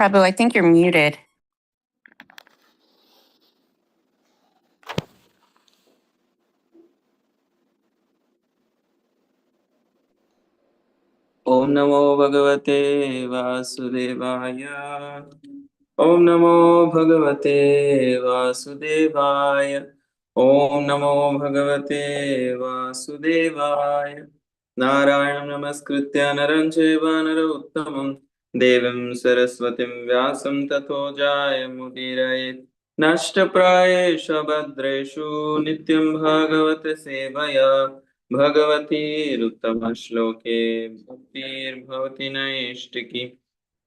Prabhu, I think you're muted. Om Namo Bhagavate Vasudevaya. Om Namo Bhagavate Vasudevaya. Om Namo Bhagavate Vasudevaya. Narayanam Namaskritya Naram Chaiva Narottamam Devim Saraswatim Vyasam Tato Jayamudiraye Nashtaprayesha Bhadreshu Nityam Bhagavate Sevaya भगवतीरुत्तमश्लोके भक्तिर्भवति नैष्टिकी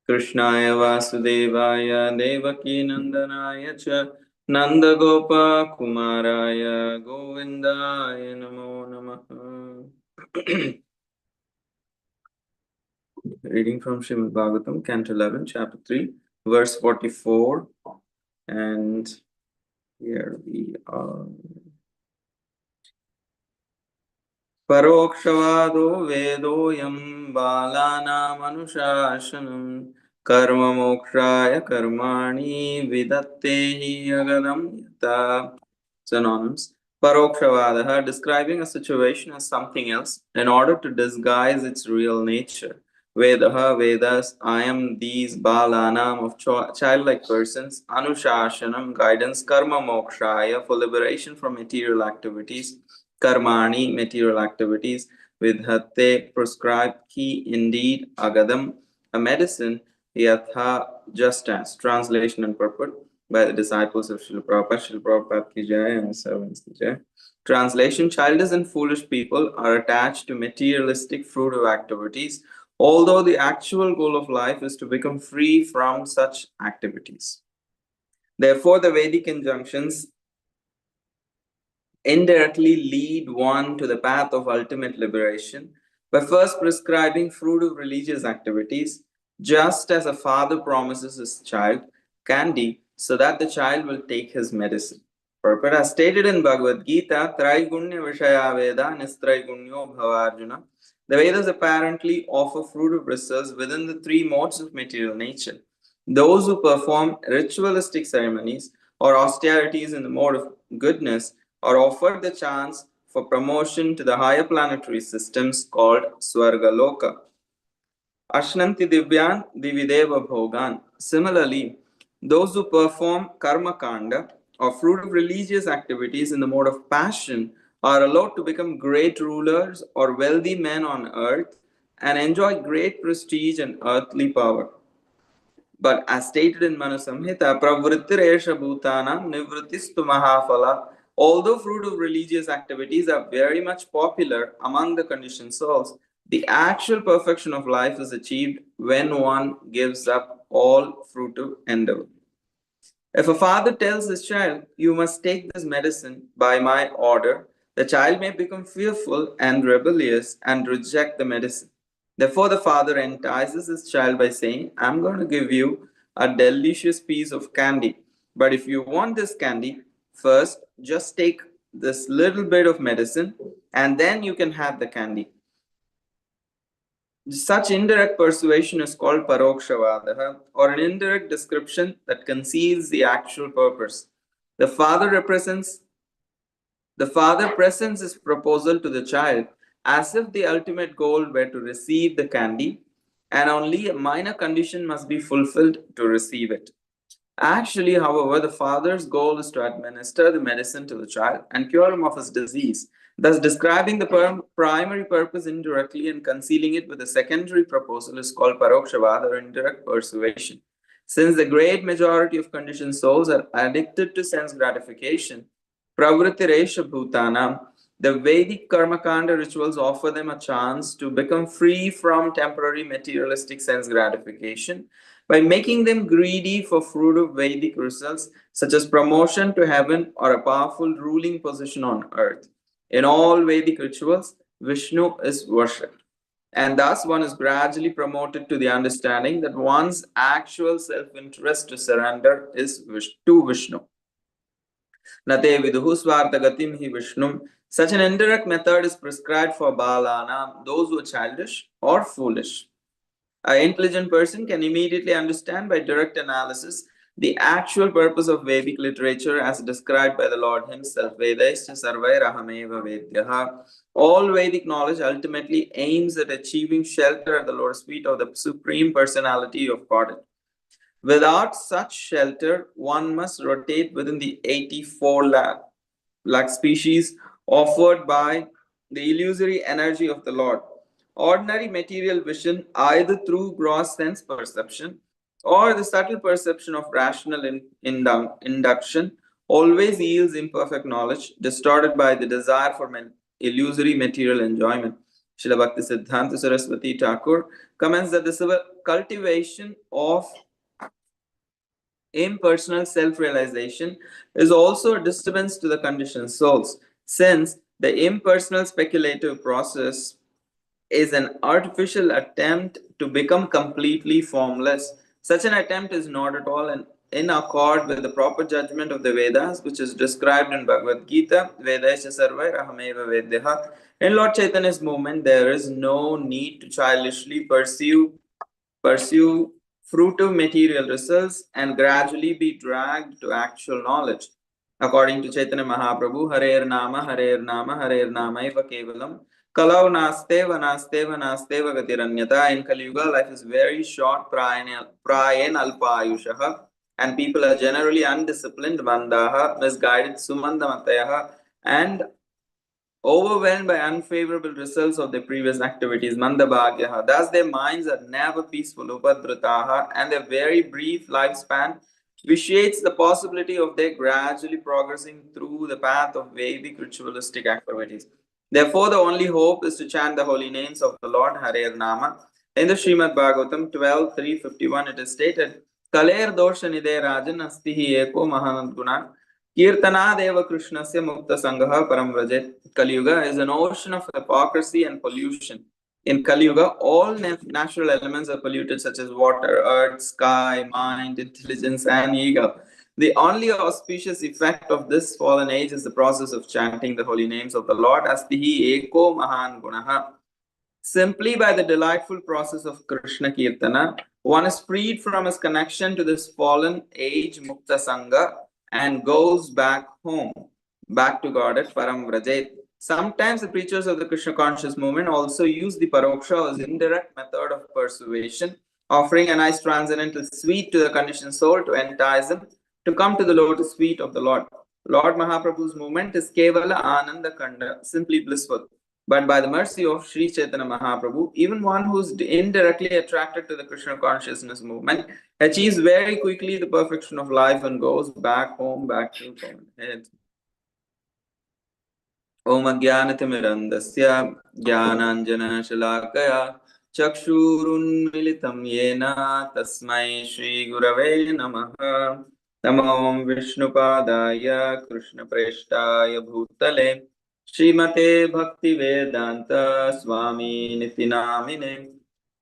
कृष्णाय वासुदेवाय देवकी नंदनाय च नन्दगोपकुमाराय गोविन्दाय नमो नमः. Reading from Srimad Bhagavatam, Canto 11, Chapter 3, verse 44, and here we are. परोक्षवादो वेदोऽयं बालानामनुशासनं कर्म मोक्षाय कर्माणि विदत्ते हि अगदं यथा. Synonyms. Parokshavadah, describing a situation as something else in order to disguise its real nature. Vedaha, Vedas, I am these balanam of childlike persons. Anushashanam, guidance. Karma mokshaya, for liberation from material activities. Karmani, material activities. Vidhatte, prescribed. Ki, indeed. Agadam, a medicine. Yatha, just as. Translation and purport by the disciples of Srila Prabhupada. Srila Prabhupada ki jai and servants ki jai. Translation: childish and foolish people are attached to materialistic fruitive activities, although the actual goal of life is to become free from such activities. Therefore, the Vedic injunctions indirectly lead one to the path of ultimate liberation by first prescribing fruitive religious activities, just as a father promises his child candy so that the child will take his medicine. Purport as stated in Bhagavad Gita, Traigunya Vishaya Veda Nistraigunyo Bhavarjuna. The Vedas apparently offer fruitive results within the three modes of material nature. Those who perform ritualistic ceremonies or austerities in the mode of goodness are offered the chance for promotion to the higher planetary systems called Swargaloka. Ashnanti Divyan Divideva Bhogan. Similarly, those who perform karma kanda or fruit of religious activities in the mode of passion are allowed to become great rulers or wealthy men on earth and enjoy great prestige and earthly power. But as stated in Manu Samhita, pravrittiresha bhutanam nivrittistu mahaphala. Although fruit of religious activities are very much popular among the conditioned souls, the actual perfection of life is achieved when one gives up all fruitive endeavor. If a father tells his child, "You must take this medicine by my order," the child may become fearful and rebellious and reject the medicine. Therefore, the father entices his child by saying, "I'm going to give you a delicious piece of candy. But if you want this candy, first just take this little bit of medicine and then you can have the candy." Such indirect persuasion is called parokshavadah, or an indirect description that conceals the actual purpose. The father presents his proposal to the child as if the ultimate goal were to receive the candy, and only a minor condition must be fulfilled to receive it. Actually, however, the father's goal is to administer the medicine to the child and cure him of his disease, thus describing the primary purpose indirectly and concealing it with a secondary proposal is called parokshavad, or indirect persuasion. Since the great majority of conditioned souls are addicted to sense gratification, pravrittiresha bhutanam, the Vedic karmakanda rituals offer them a chance to become free from temporary materialistic sense gratification by making them greedy for fruit of Vedic results such as promotion to heaven or a powerful ruling position on earth. In all Vedic rituals, Vishnu is worshipped. And thus one is gradually promoted to the understanding that one's actual self-interest to surrender is to Vishnu. Nate viduhu svartagatim hi Vishnum. Such an indirect method is prescribed for balana, those who are childish or foolish. An intelligent person can immediately understand by direct analysis the actual purpose of Vedic literature as described by the Lord Himself. Vedaischa sarvairahameva vedyaha. All Vedic knowledge ultimately aims at achieving shelter at the lotus feet of the Supreme Personality of Godhead. Without such shelter, one must rotate within the 84 lakh species offered by the illusory energy of the Lord. Ordinary material vision, either through gross sense perception or the subtle perception of rational induction, always yields imperfect knowledge, distorted by the desire for illusory material enjoyment. Srila Bhakti Siddhanta Saraswati Thakur comments that the cultivation of impersonal self realization is also a disturbance to the conditioned souls, since the impersonal speculative process is an artificial attempt to become completely formless. Such an attempt is not at all in accord with the proper judgment of the Vedas, which is described in Bhagavad Gita, Vedasya Sarvai Rahameva Vedyaha. In Lord Chaitanya's movement, there is no need to childishly pursue fruitive material results and gradually be dragged to actual knowledge. According to Chaitanya Mahaprabhu, Harer Nama, Harer Nama Eva Kevalam, Kalau Nasteva Nasteva Nasteva Gatiranyata. In Kali Yuga, life is very short, prayen alpayushaha, and people are generally undisciplined, mandaha, misguided, sumandamatayaha, and overwhelmed by unfavorable results of their previous activities, mandabhagyaha. Thus, their minds are never peaceful, upadhrutaha, and their very brief lifespan vitiates the possibility of their gradually progressing through the path of Vedic ritualistic activities. Therefore, the only hope is to chant the holy names of the Lord, Harer Nama. In the Srimad Bhagavatam 12:351, it is stated, Kaler dosha nide rajan astihi eko mahanad guna. Kirtanadeva Krishnasya Mukta Sangha Param Vrajet. Kali Yuga is an ocean of hypocrisy and pollution. In Kali Yuga, all natural elements are polluted, such as water, earth, sky, mind, intelligence, and ego. The only auspicious effect of this fallen age is the process of chanting the holy names of the Lord, Astihi Eko Mahan Gunaha. Simply by the delightful process of Krishna Kirtana, one is freed from his connection to this fallen age, Mukta Sangha, and goes back home, back to God at Param Vrajet. Sometimes the preachers of the Krishna conscious movement also use the Paroksha as indirect method of persuasion, offering a nice transcendental sweet to the conditioned soul to entice them to come to the lotus feet of the Lord. Lord Mahaprabhu's movement is Kevala Ananda Kanda, simply blissful. But by the mercy of Sri Chaitanya Mahaprabhu, even one who is indirectly attracted to the Krishna consciousness movement achieves very quickly the perfection of life and goes back home, back to Godhead. Om Ajnanatimirandasya Jnananjana Shalakaya Chakshurunmilitam Yena Tasmai Shri Gurave Namaha. Namo Vishnupadaya Krishna Preshtaya Bhutale Srimate Bhaktivedanta Swami Niti Namine.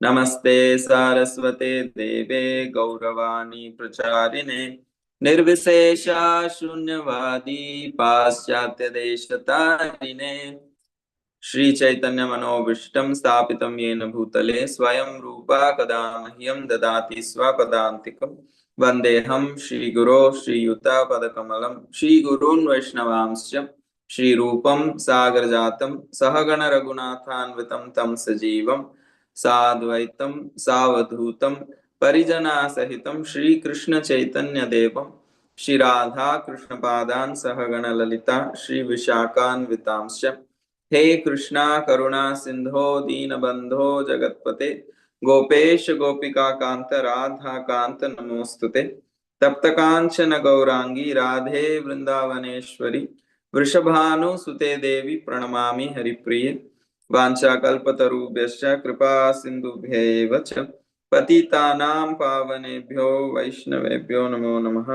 Namaste Saraswate Deve Gauravani Pracharine Nirvisesha Shunyavadi Paschatya Deshatariне Shri Chaitanya Manobishtam Stapitam Yena Bhutale Swayam Rupa Kadamahyam Dadati Swapadantikam Vandeham Shri Guru Shri Yuta Padakamalam Shri Gurun Vaishnavamsya Shri Rupam Sagarjatam Sahagana Raghunathanvitam Tam Sajivam Sadvaitam Savadhutam Parijana Sahitam Shri Krishna Chaitanya Devam Shri Radha Krishna Padan Sahagana Lalita Shri Vishakan Vitamsya हे कृष्णा करुणा सिंधो दीनबंधो जगतपते गोपेश गोपिका कांत राधा कांत नमोस्तुते तप्त कांचन गौरांगी राधे वृंदावनेश्वरी वृषभानुसुते देवी प्रणमामि हरिप्रिये वाञ्छाकल्पतरुभ्यश्च कृपा सिन्धुभ्यैव च पतितानां पावनेभ्यो वैष्णवेभ्यो नमो नमः।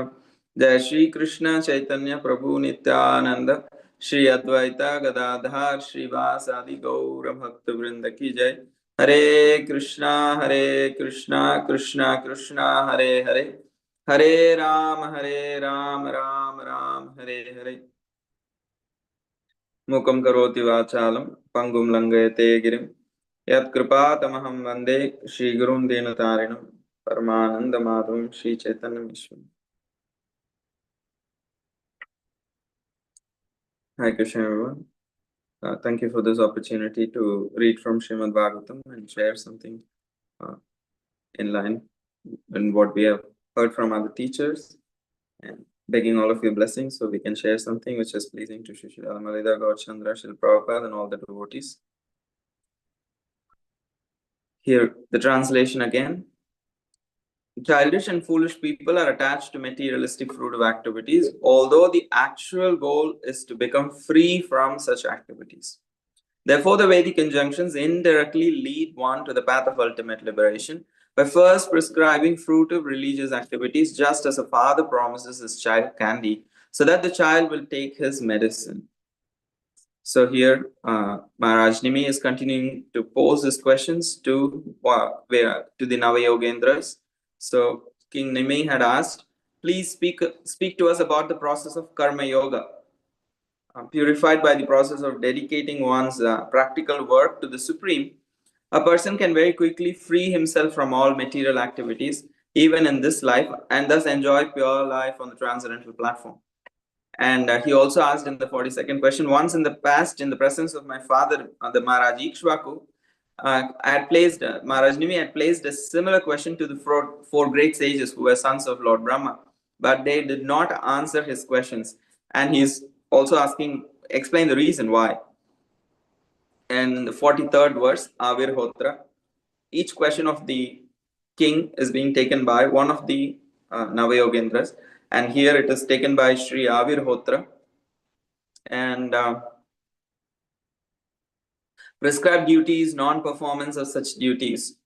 जय श्री कृष्ण चैतन्य प्रभु नित्यानंद श्री अद्वैता गदाधर श्रीवासादि गौर भक्त वृंद की जय। हरे कृष्णा कृष्णा कृष्णा हरे हरे, हरे राम राम राम हरे हरे। मुकं करोति वाचालं पंगुं लंघयते गिरिं Yat kripatamaham vande Shri Gurun Dinatarinam Paramananda Madhavam Shri Chaitanya Vishwam. Hi Krishna everyone. Thank you for this opportunity to read from Srimad Bhagavatam and share something uh, in line in what we have heard from other teachers, and begging all of your blessings so we can share something which is pleasing to Shri Malida, Gaur Sharan, Srila Prabhupada and all the devotees. Here, the translation again. Childish and foolish people are attached to materialistic fruitive activities, although the actual goal is to become free from such activities. Therefore, the Vedic injunctions indirectly lead one to the path of ultimate liberation by first prescribing fruitive religious activities, just as a father promises his child candy, so that the child will take his medicine. So here, Maharaj Nimi is continuing to pose his questions to the Navayogendras. So King Nimi had asked, please speak to us about the process of Karma Yoga. Purified by the process of dedicating one's practical work to the Supreme, a person can very quickly free himself from all material activities, even in this life, and thus enjoy pure life on the transcendental platform. And he also asked in the 42nd question, once in the past, in the presence of my father, the Maharaj Ikshvaku, Maharaj Nimi had placed a similar question to the four great sages who were sons of Lord Brahma, but they did not answer his questions. And he's also asking, explain the reason why. And in the 43rd verse, Avirhotra, each question of the king is being taken by one of the Navayogendras, and here it is taken by Sri Avirhotra. And prescribed duties, non-performance of such duties.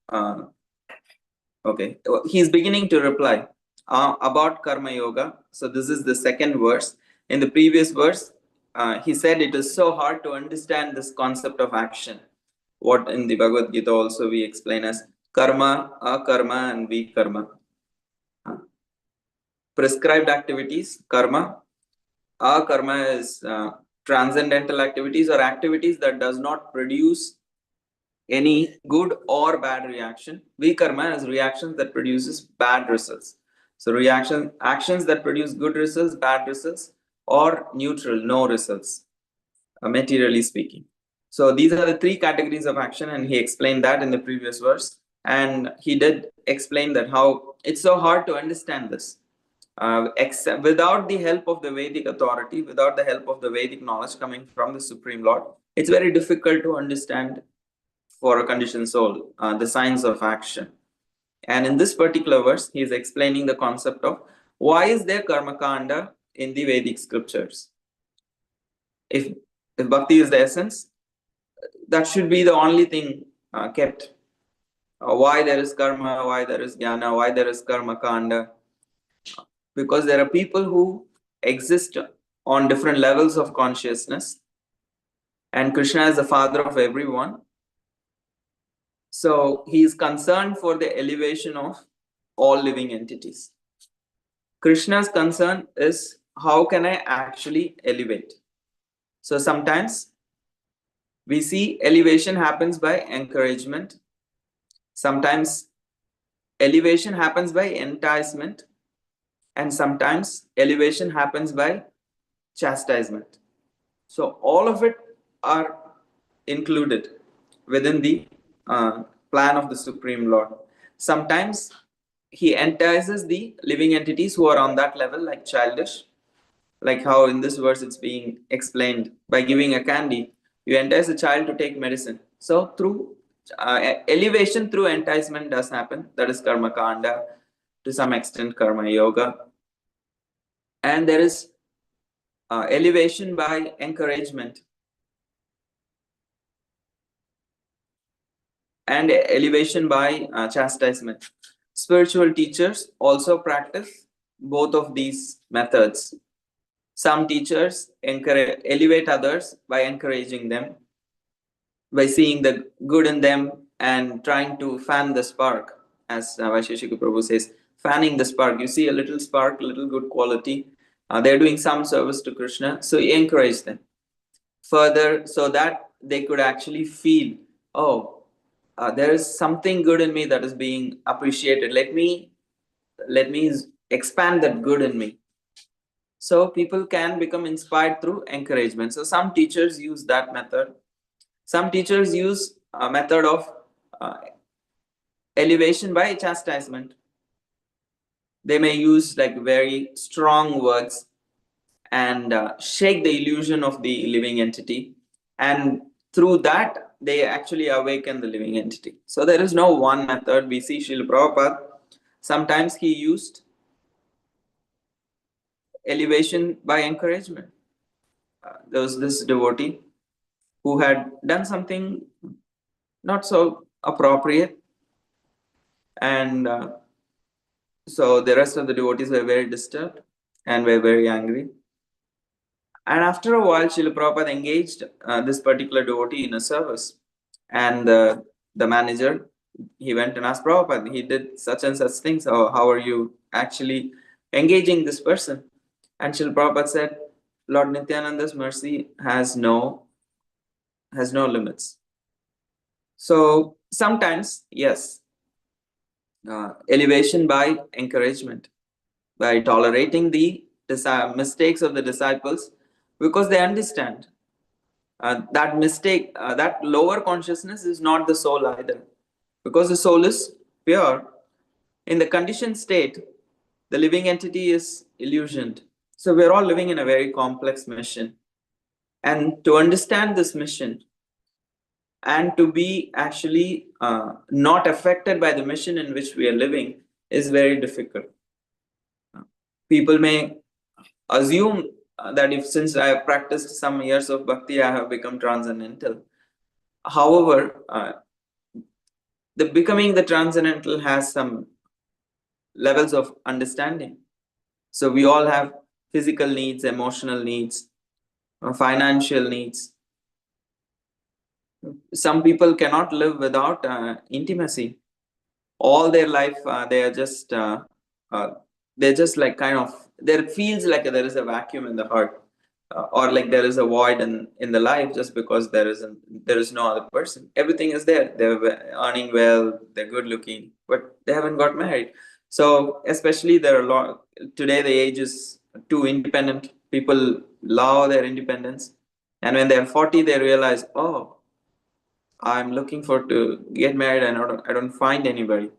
Okay, he's beginning to reply about Karma Yoga. So this is the second verse. In the previous verse, he said it is so hard to understand this concept of action. What in the Bhagavad Gita also we explain as karma, akarma, and vikarma. Prescribed activities, karma. Akarma is transcendental activities or activities that does not produce any good or bad reaction. Vikarma is reactions that produces bad results. So actions that produce good results, bad results, or neutral, no results, materially speaking. So these are the three categories of action, and he explained that in the previous verse. And he did explain that how it's so hard to understand this. Except without the help of the Vedic authority, without the help of the Vedic knowledge coming from the Supreme Lord, it's very difficult to understand for a conditioned soul, the science of action. And in this particular verse, he is explaining the concept of why is there karma kanda in the Vedic scriptures. If bhakti is the essence, that should be the only thing kept. Why there is karma, why there is jnana, why there is karma kanda. Because there are people who exist on different levels of consciousness, and Krishna is the father of everyone. So he is concerned for the elevation of all living entities. Krishna's concern is how can I actually elevate? So sometimes we see elevation happens by encouragement. Sometimes elevation happens by enticement. And sometimes elevation happens by chastisement. So all of it are included within the plan of the Supreme Lord. Sometimes he entices the living entities who are on that level, like childish, like how in this verse it's being explained. By giving a candy, you entice a child to take medicine. So through elevation through enticement does happen. That is karma kanda, to some extent karma yoga. And there is elevation by encouragement and elevation by chastisement. Spiritual teachers also practice both of these methods. Some teachers elevate others by encouraging them, by seeing the good in them and trying to fan the spark, as Vaisheshika Prabhu says, fanning the spark. You see a little spark, little good quality. They're doing some service to Krishna, so you encourage them further so that they could actually feel, oh, there is something good in me that is being appreciated. Let me expand that good in me. So people can become inspired through encouragement. So some teachers use that method. Some teachers use a method of uh, elevation by chastisement. They may use like very strong words and shake the illusion of the living entity, and through that they actually awaken the living entity. So there is no one method. We see Srila Prabhupada, sometimes he used elevation by encouragement. There was this devotee who had done something not so appropriate, and so the rest of the devotees were very disturbed and were very angry. And after a while, Srila Prabhupada engaged this particular devotee in a service. And the manager, he went and asked Prabhupada, he did such and such things. How are you actually engaging this person? And Srila Prabhupada said, Lord Nityananda's mercy has no limits. So sometimes, yes, elevation by encouragement, by tolerating the mistakes of the disciples, because they understand that mistake, that lower consciousness is not the soul either, because the soul is pure. In the conditioned state, the living entity is illusioned. So we're all living in a very complex mission. And to understand this mission and to be actually not affected by the mission in which we are living is very difficult. People may assume that if since I have practiced some years of bhakti, I have become transcendental. However, the becoming the transcendental has some levels of understanding. So we all have physical needs, emotional needs, financial needs. Some people cannot live without intimacy. All their life, they're just like kind of, there feels like there is a vacuum in the heart, or like there is a void in the life, just because there is no other person. Everything is there. They're earning well, they're good looking, but they haven't got married. So especially there are a lot today. The age is too independent. People love their independence, and when they're 40, they realize, oh, I'm looking for to get married, and I don't find anybody,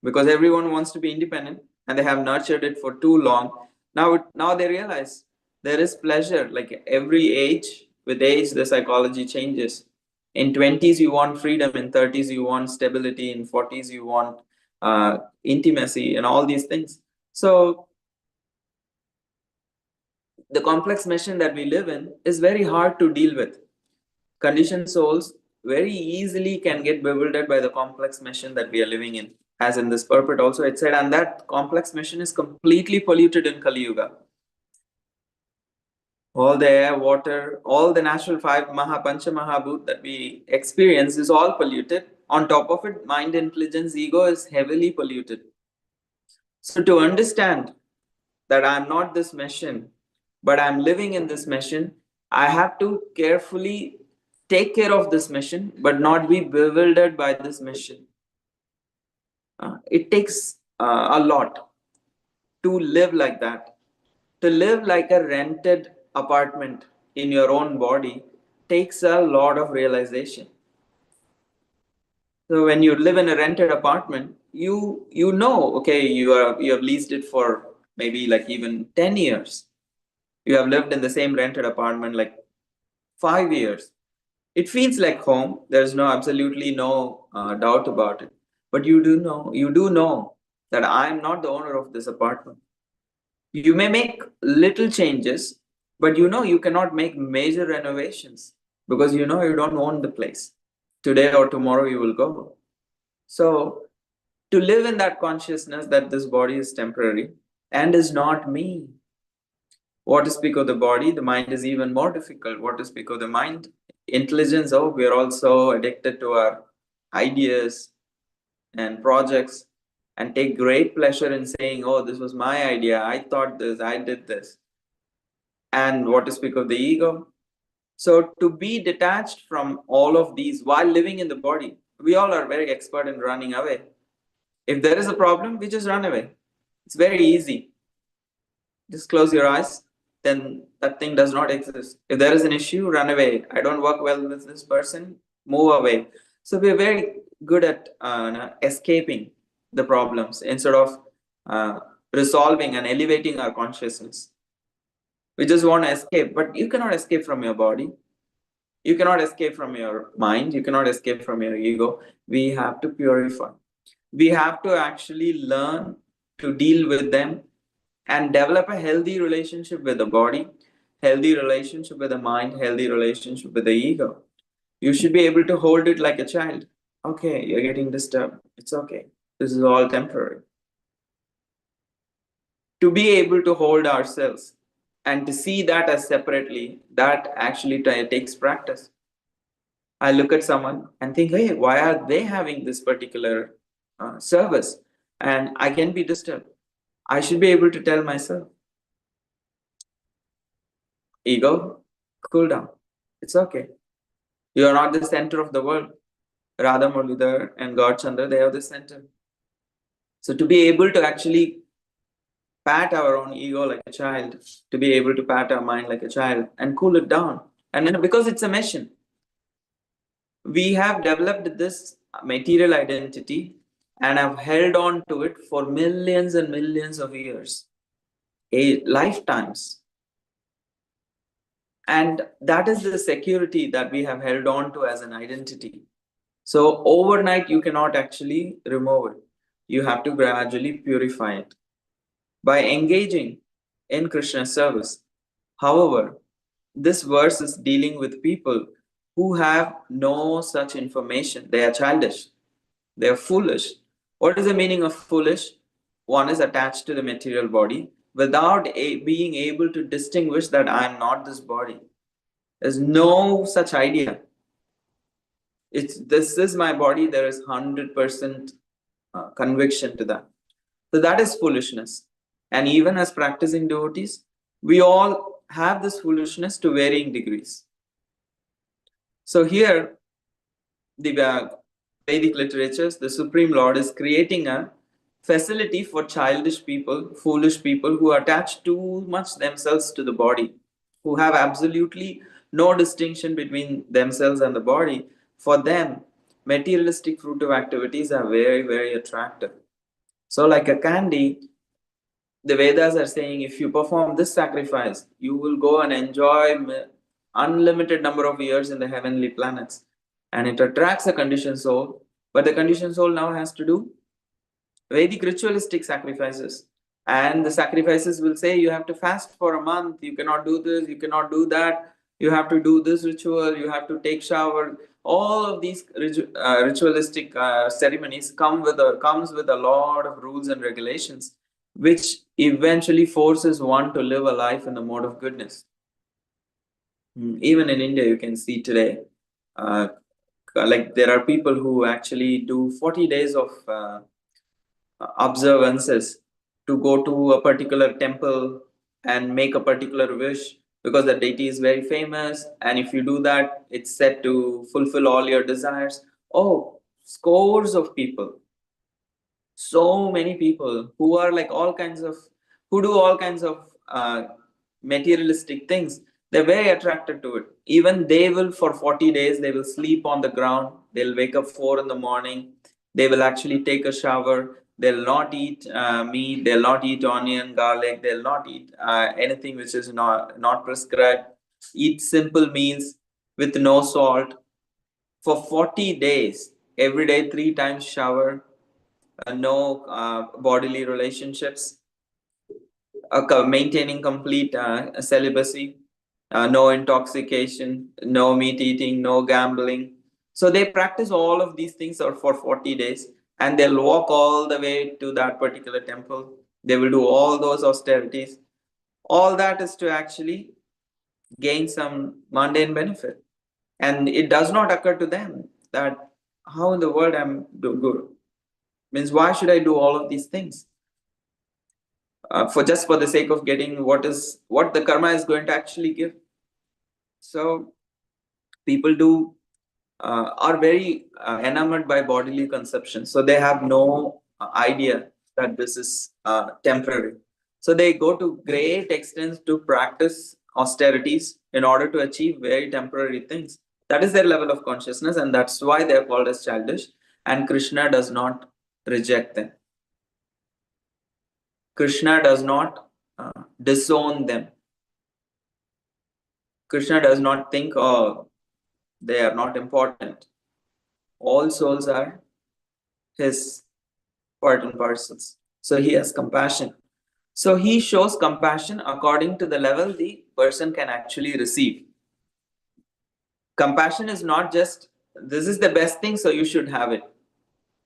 because everyone wants to be independent and they have nurtured it for too long. Now they realize there is pleasure. Like every age, with age, the psychology changes. In 20s, you want freedom. In 30s, you want stability. In 40s, you want intimacy and all these things. So the complex mission that we live in is very hard to deal with. Conditioned souls very easily can get bewildered by the complex mission that we are living in. As in this purport also it said, and that complex mission is completely polluted in Kali Yuga. All the air, water, all the natural five Pancha Mahabhut that we experience is all polluted. On top of it, mind, intelligence, ego is heavily polluted. So to understand that I'm not this mission, but I'm living in this mission, I have to carefully take care of this mission, but not be bewildered by this mission. It takes a lot to live like that. To live like a rented apartment in your own body takes a lot of realization. So when you live in a rented apartment, you know, okay, you have leased it for maybe like even 10 years. You have lived in the same rented apartment like 5 years. It feels like home. There's no absolutely no doubt about it. But you do know that I am not the owner of this apartment. You may make little changes, but you cannot make major renovations, because you don't own the place. Today or tomorrow you will go. So to live in that consciousness that this body is temporary and is not me. What to speak of the body, the mind is even more difficult. What to speak of the mind? Intelligence, oh, we are also addicted to our ideas and projects, and take great pleasure in saying, oh, this was my idea, I thought this, I did this. And what to speak of the ego? So to be detached from all of these while living in the body, we all are very expert in running away. If there is a problem, we just run away. It's very easy. Just close your eyes, then that thing does not exist. If there is an issue, run away. I don't work well with this person, move away. So we're very good at escaping the problems instead of uh, resolving and elevating our consciousness. We just want to escape, but you cannot escape from your body. You cannot escape from your mind. You cannot escape from your ego. We have to purify. We have to actually learn to deal with them and develop a healthy relationship with the body, healthy relationship with the mind, healthy relationship with the ego. You should be able to hold it like a child. Okay, you're getting disturbed. It's okay. This is all temporary. To be able to hold ourselves and to see that as separately, that actually takes practice. I look at someone and think, hey, why are they having this particular service? And I can be disturbed. I should be able to tell myself, ego, cool down. It's okay. You are not the center of the world. Radha Muralidhar and Gaur Chandra, they are the center. So to be able to actually pat our own ego like a child, to be able to pat our mind like a child and cool it down. And then because it's a mission, we have developed this material identity and have held on to it for millions and millions of years, lifetimes. And that is the security that we have held on to as an identity. So overnight, you cannot actually remove it. You have to gradually purify it by engaging in Krishna's service. However, this verse is dealing with people who have no such information. They are childish. They are foolish. What is the meaning of foolish? One is attached to the material body without being able to distinguish that I am not this body. There's no such idea. This is my body. There is 100% conviction to that. So that is foolishness. And even as practicing devotees, we all have this foolishness to varying degrees. So here, the Vedic literatures, the Supreme Lord is creating a facility for childish people, foolish people who attach too much themselves to the body, who have absolutely no distinction between themselves and the body. For them, materialistic fruitive activities are very, very attractive. So, like a candy, the Vedas are saying if you perform this sacrifice, you will go and enjoy unlimited number of years in the heavenly planets. And it attracts a conditioned soul, but the conditioned soul now has to do Vedic ritualistic sacrifices. And the sacrifices will say you have to fast for a month, you cannot do this, you cannot do that, you have to do this ritual, you have to take shower. All of these ritualistic ceremonies comes with a lot of rules and regulations, which eventually forces one to live a life in the mode of goodness. Even in India, you can see today, like there are people who actually do 40 days of observances to go to a particular temple and make a particular wish because the deity is very famous, and if you do that, it's said to fulfill all your desires. Oh, scores of people, so many people who are like all kinds of, who do all kinds of materialistic things. They're very attracted to it. Even they will, for 40 days, they will sleep on the ground. They'll wake up 4 in the morning. They will actually take a shower. They'll not eat meat. They'll not eat onion, garlic. They'll not eat anything which is not prescribed. Eat simple meals with no salt. For 40 days, every day, 3 times shower, no bodily relationships, maintaining complete celibacy, no intoxication, no meat eating, no gambling. So they practice all of these things for 40 days, and they'll walk all the way to that particular temple. They will do all those austerities. All that is to actually gain some mundane benefit. And it does not occur to them that how in the world I'm good. Means why should I do all of these things? For just for the sake of getting what the karma is going to actually give. So people do are very enamored by bodily consumption. So they have no idea that this is temporary. So they go to great extents to practice austerities in order to achieve very temporary things. That is their level of consciousness, and that's why they are called as childish. And Krishna does not reject them. Krishna does not disown them. Krishna does not think, oh, they are not important. All souls are his part and parcels. So he has compassion. So he shows compassion according to the level the person can actually receive. Compassion is not just, this is the best thing, so you should have it.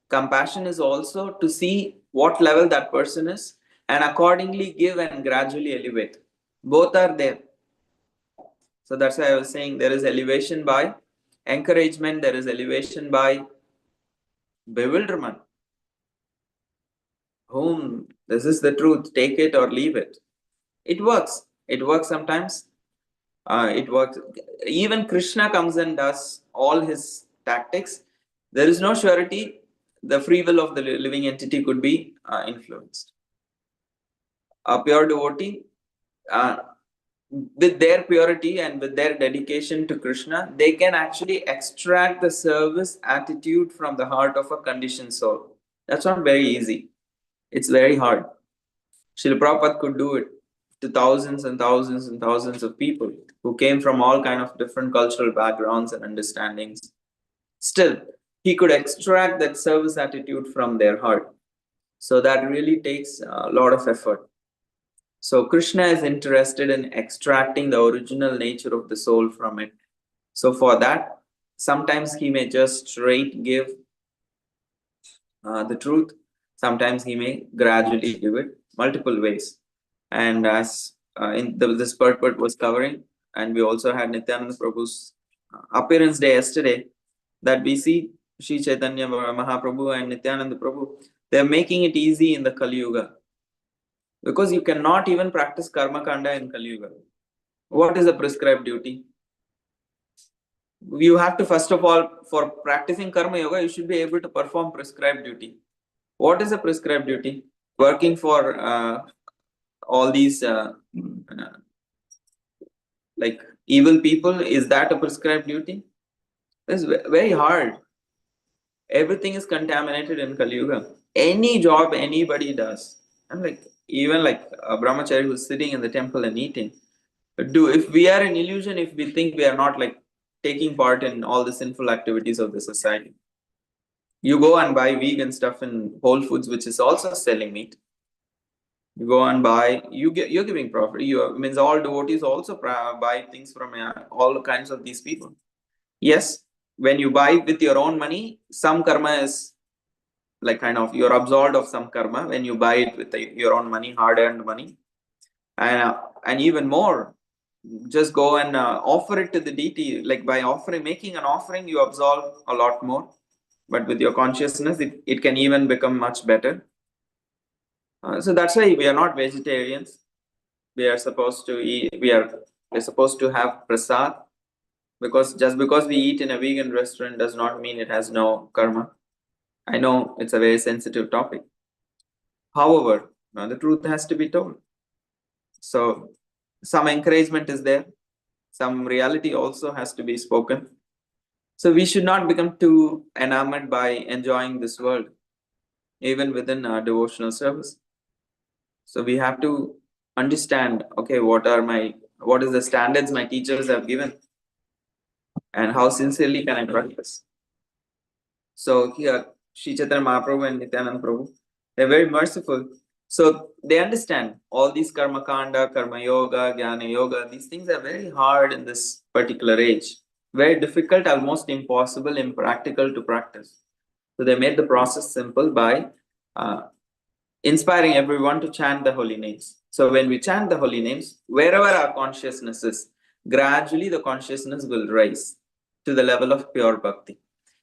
Compassion is also to see what level that person is and accordingly give and gradually elevate. Both are there. So that's why I was saying there is elevation by encouragement, there is elevation by bewilderment. Whom this is the truth, take it or leave it. It works. It works sometimes. It works. Even Krishna comes and does all his tactics. There is no surety. The free will of the living entity could be influenced. A pure devotee, with their purity and with their dedication to Krishna, they can actually extract the service attitude from the heart of a conditioned soul. That's not very easy. It's very hard. Srila Prabhupada could do it to thousands and thousands and thousands of people who came from all kind of different cultural backgrounds and understandings. Still, he could extract that service attitude from their heart. So that really takes a lot of effort. So Krishna is interested in extracting the original nature of the soul from it. So for that, sometimes he may just straight give the truth. Sometimes he may gradually give it multiple ways. And as this purport was covering, and we also had Nityananda Prabhu's appearance day yesterday, that we see Sri Chaitanya Mahaprabhu and Nityananda Prabhu, they're making it easy in the Kali Yuga. Because you cannot even practice Karma Kanda in Kali Yuga. What is the prescribed duty? You have to, first of all, for practicing Karma Yoga, you should be able to perform prescribed duty. What is a prescribed duty? Working for all these like evil people, is that a prescribed duty? It's very hard. Everything is contaminated in Kali Yuga. Any job anybody does, and like even like a brahmachari who's sitting in the temple and eating, if we are in illusion, if we think we are not like taking part in all the sinful activities of the society. You go and buy vegan stuff in Whole Foods, which is also selling meat. You go and buy, you're giving profit. Means all devotees also buy things from all kinds of these people. Yes, when you buy with your own money, some karma is like kind of, you're absolved of some karma when you buy it with your own money, hard-earned money. And even more, just go and offer it to the deity. Like by making an offering, you absolve a lot more. But with your consciousness, it can even become much better. So that's why we are not vegetarians. We are supposed to eat. We're supposed to have prasad, because just because we eat in a vegan restaurant does not mean it has no karma. I know it's a very sensitive topic. However, the truth has to be told. So some encouragement is there. Some reality also has to be spoken. So we should not become too enamored by enjoying this world, even within our devotional service. So we have to understand, okay, what is the standards my teachers have given, and how sincerely can I practice? So here, Sri Chaitanya Mahaprabhu and Nityananda Prabhu, they're very merciful. So they understand all these karma kanda, karma yoga, jnana yoga, these things are very hard in this particular age. Very difficult, almost impossible, impractical to practice. So they made the process simple by inspiring everyone to chant the holy names. So when we chant the holy names, wherever our consciousness is, gradually the consciousness will rise to the level of pure bhakti.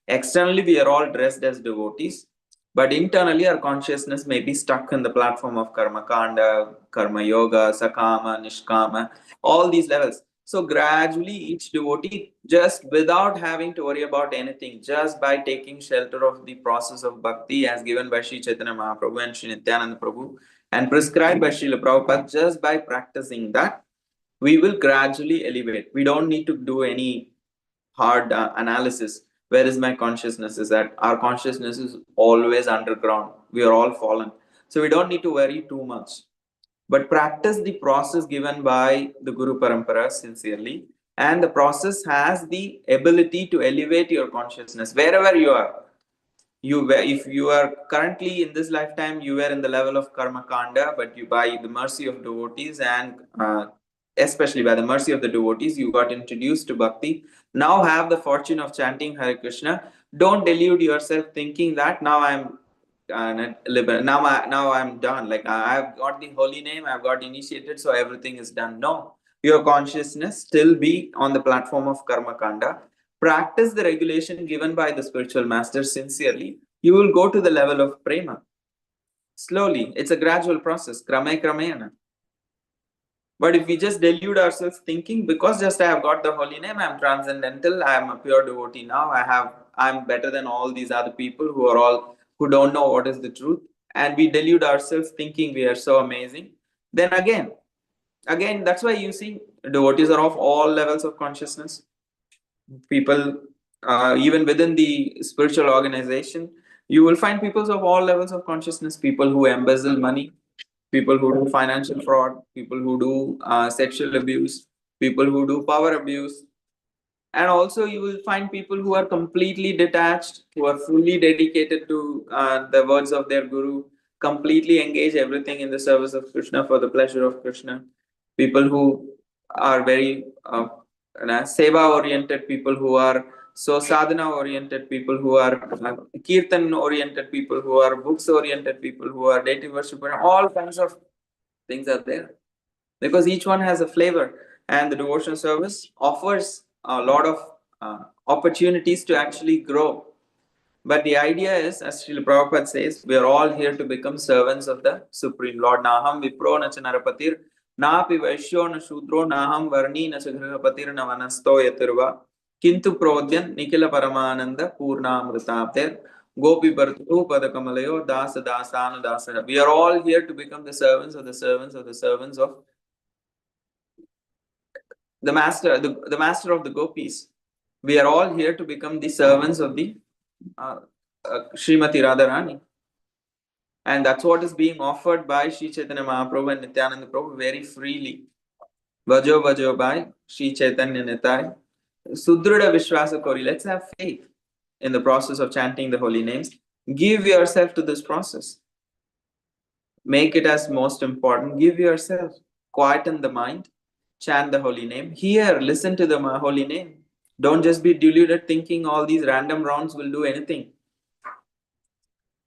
Externally, we are all dressed as devotees, but internally our consciousness may be stuck in the platform of karma kanda, karma yoga, sakama, nishkama, all these levels. So gradually each devotee, just without having to worry about anything, just by taking shelter of the process of bhakti as given by Sri Chaitanya Mahaprabhu and Sri Nityananda Prabhu and prescribed by Srila Prabhupada, just by practicing that, we will gradually elevate. We don't need to do any hard analysis. Where is my consciousness? Is that our consciousness is always underground. We are all fallen. So we don't need to worry too much. But practice the process given by the Guru Parampara sincerely. And the process has the ability to elevate your consciousness wherever you are. If you are currently in this lifetime, you were in the level of karma kanda, but you, by the mercy of devotees and especially by the mercy of the devotees, you got introduced to bhakti. Now have the fortune of chanting Hare Krishna. Don't delude yourself thinking that now I'm now I'm done. Like I've got the holy name, I've got initiated, so everything is done. No, your consciousness still be on the platform of karma kanda. Practice the regulation given by the spiritual master sincerely. You will go to the level of prema. Slowly, it's a gradual process. Krame kramena. But if we just delude ourselves thinking because just I have got the holy name, I'm transcendental, I'm a pure devotee now, I'm better than all these other people who don't know what is the truth, and we delude ourselves thinking we are so amazing, then again that's why you see devotees are of all levels of consciousness. People even within the spiritual organization, you will find people of all levels of consciousness, people who embezzle money, people who do financial fraud, people who do sexual abuse, people who do power abuse. And also, you will find people who are completely detached, who are fully dedicated to the words of their guru, completely engage everything in the service of Krishna for the pleasure of Krishna. People who are very seva oriented, people who are so sadhana oriented, people who are kirtan oriented, people who are books oriented, people who are deity worshipper, all kinds of things are there because each one has a flavor, and the devotional service offers a lot of opportunities to actually grow. But the idea is, as Srila Prabhupada says, we are all here to become servants of the Supreme Lord. Naham vipro na narapatir, napi vaishyo na shudro, naham varni na grihapatir na vanasto yatirva, kintu prodyan nikila paramananda purnamritabder, gopi bhartu padakamalayo dasa dasanu dasa. We are all here to become the servants of the servants of the servants of the master, the master of the gopis. We are all here to become the servants of the Srimati Radharani. And that's what is being offered by Sri Chaitanya Mahaprabhu and Nityananda Prabhu very freely. Vajo Vajo by Sri Chaitanya Nitai. Sudrida Vishwasa Kori. Let's have faith in the process of chanting the holy names. Give yourself to this process. Make it as most important. Give yourself. Quieten the mind. Chant the holy name. Hear, listen to the holy name. Don't just be deluded thinking all these random rounds will do anything.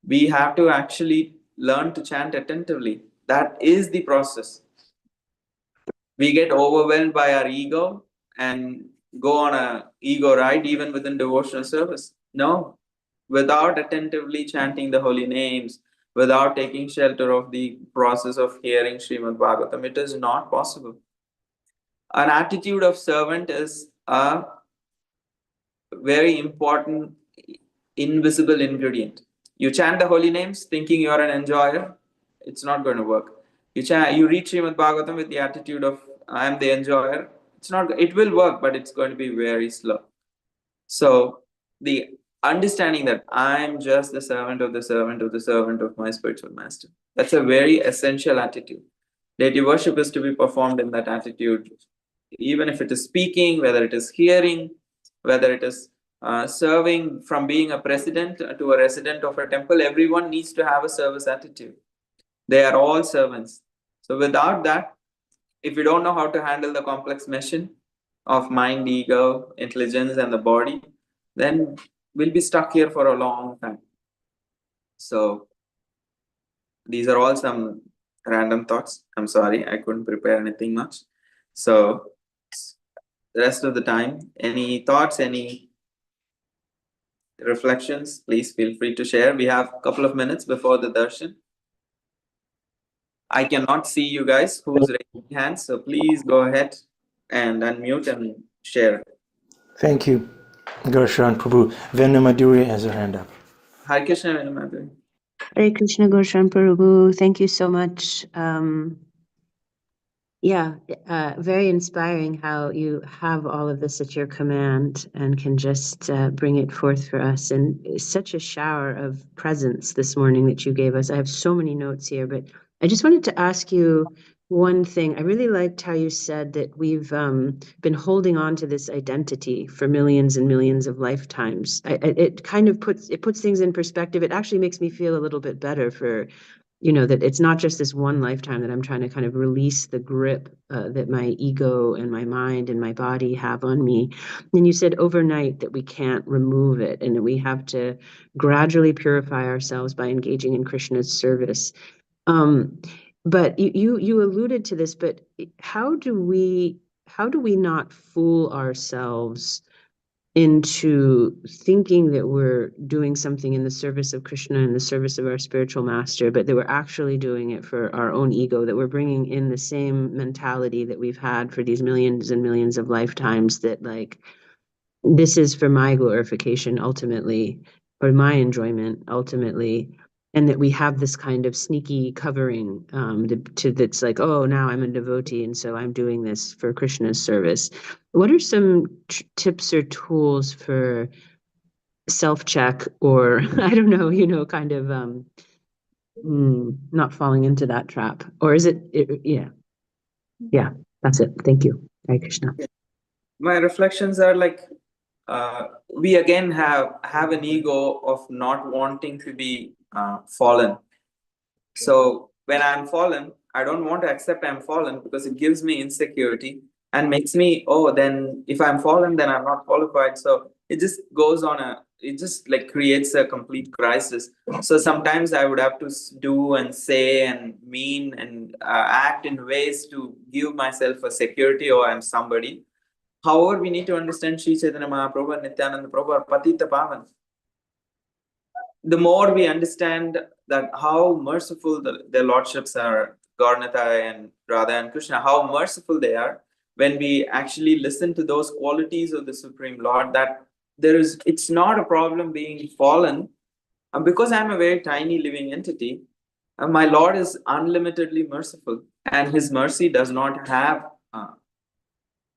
We have to actually learn to chant attentively. That is the process. We get overwhelmed by our ego and go on a ego ride even within devotional service. No, without attentively chanting the holy names, without taking shelter of the process of hearing Srimad Bhagavatam, it is not possible. An attitude of servant is a very important invisible ingredient. You chant the holy names thinking you are an enjoyer, it's not going to work. You read Srimad Bhagavatam with the attitude of I am the enjoyer, it will work, but it's going to be very slow. So the understanding that I am just the servant of the servant of the servant of my spiritual master, that's a very essential attitude. Deity worship is to be performed in that attitude, even if it is speaking, whether it is hearing, whether it is serving, from being a president to a resident of a temple, everyone needs to have a service attitude. They are all servants. So without that, if we don't know how to handle the complex machine of mind, ego, intelligence, and the body, then we'll be stuck here for a long time. So these are all some random thoughts. I'm sorry, I couldn't prepare anything much. So the rest of the time, any thoughts, any reflections, please feel free to share. We have a couple of minutes before the darshan. I cannot see you guys who's raising hands, so please go ahead. and unmute and share. Thank you, Gaur Sharan Prabhu. Venu Madhuri has her hand up. Hare Krishna, Venu Madhuri. Hare Krishna, Gaur Sharan Prabhu. Thank you so much. Very inspiring how you have all of this at your command and can just bring it forth for us. And it's such a shower of presence this morning that you gave us. I have so many notes here, but I just wanted to ask you one thing. I really liked how you said that we've been holding on to this identity for millions and millions of lifetimes. It kind of puts things in perspective. It actually makes me feel a little bit better for that it's not just this one lifetime that I'm trying to kind of release the grip that my ego and my mind and my body have on me. And you said overnight that we can't remove it and that we have to gradually purify ourselves by engaging in Krishna's service. But you alluded to this, but how do we not fool ourselves into thinking that we're doing something in the service of Krishna, in the service of our spiritual master, but that we're actually doing it for our own ego, that we're bringing in the same mentality that we've had for these millions and millions of lifetimes, that like, this is for my glorification ultimately, or my enjoyment ultimately, and that we have this kind of sneaky covering that's like, oh, now I'm a devotee and so I'm doing this for Krishna's service. What are some tips or tools for self-check, or I don't know, kind of not falling into that trap? Or is it yeah, that's it. Thank you. Hare Krishna. My reflections are like, we again have an ego of not wanting to be fallen. So when I'm fallen, I don't want to accept I'm fallen because it gives me insecurity and makes me, oh, then if I'm fallen, then I'm not qualified. So it just goes on it just like creates a complete crisis. So sometimes I would have to do and say and mean and act in ways to give myself a security, or I'm somebody. However, we need to understand Sri Chaitanya Mahaprabhu and Nityananda Prabhu are Patita Pavan. The more we understand that how merciful their lordships are, Gaurnatai and Radha and Krishna, how merciful they are, when we actually listen to those qualities of the Supreme Lord, that it's not a problem being fallen. Because I'm a very tiny living entity, my Lord is unlimitedly merciful, and His mercy does not have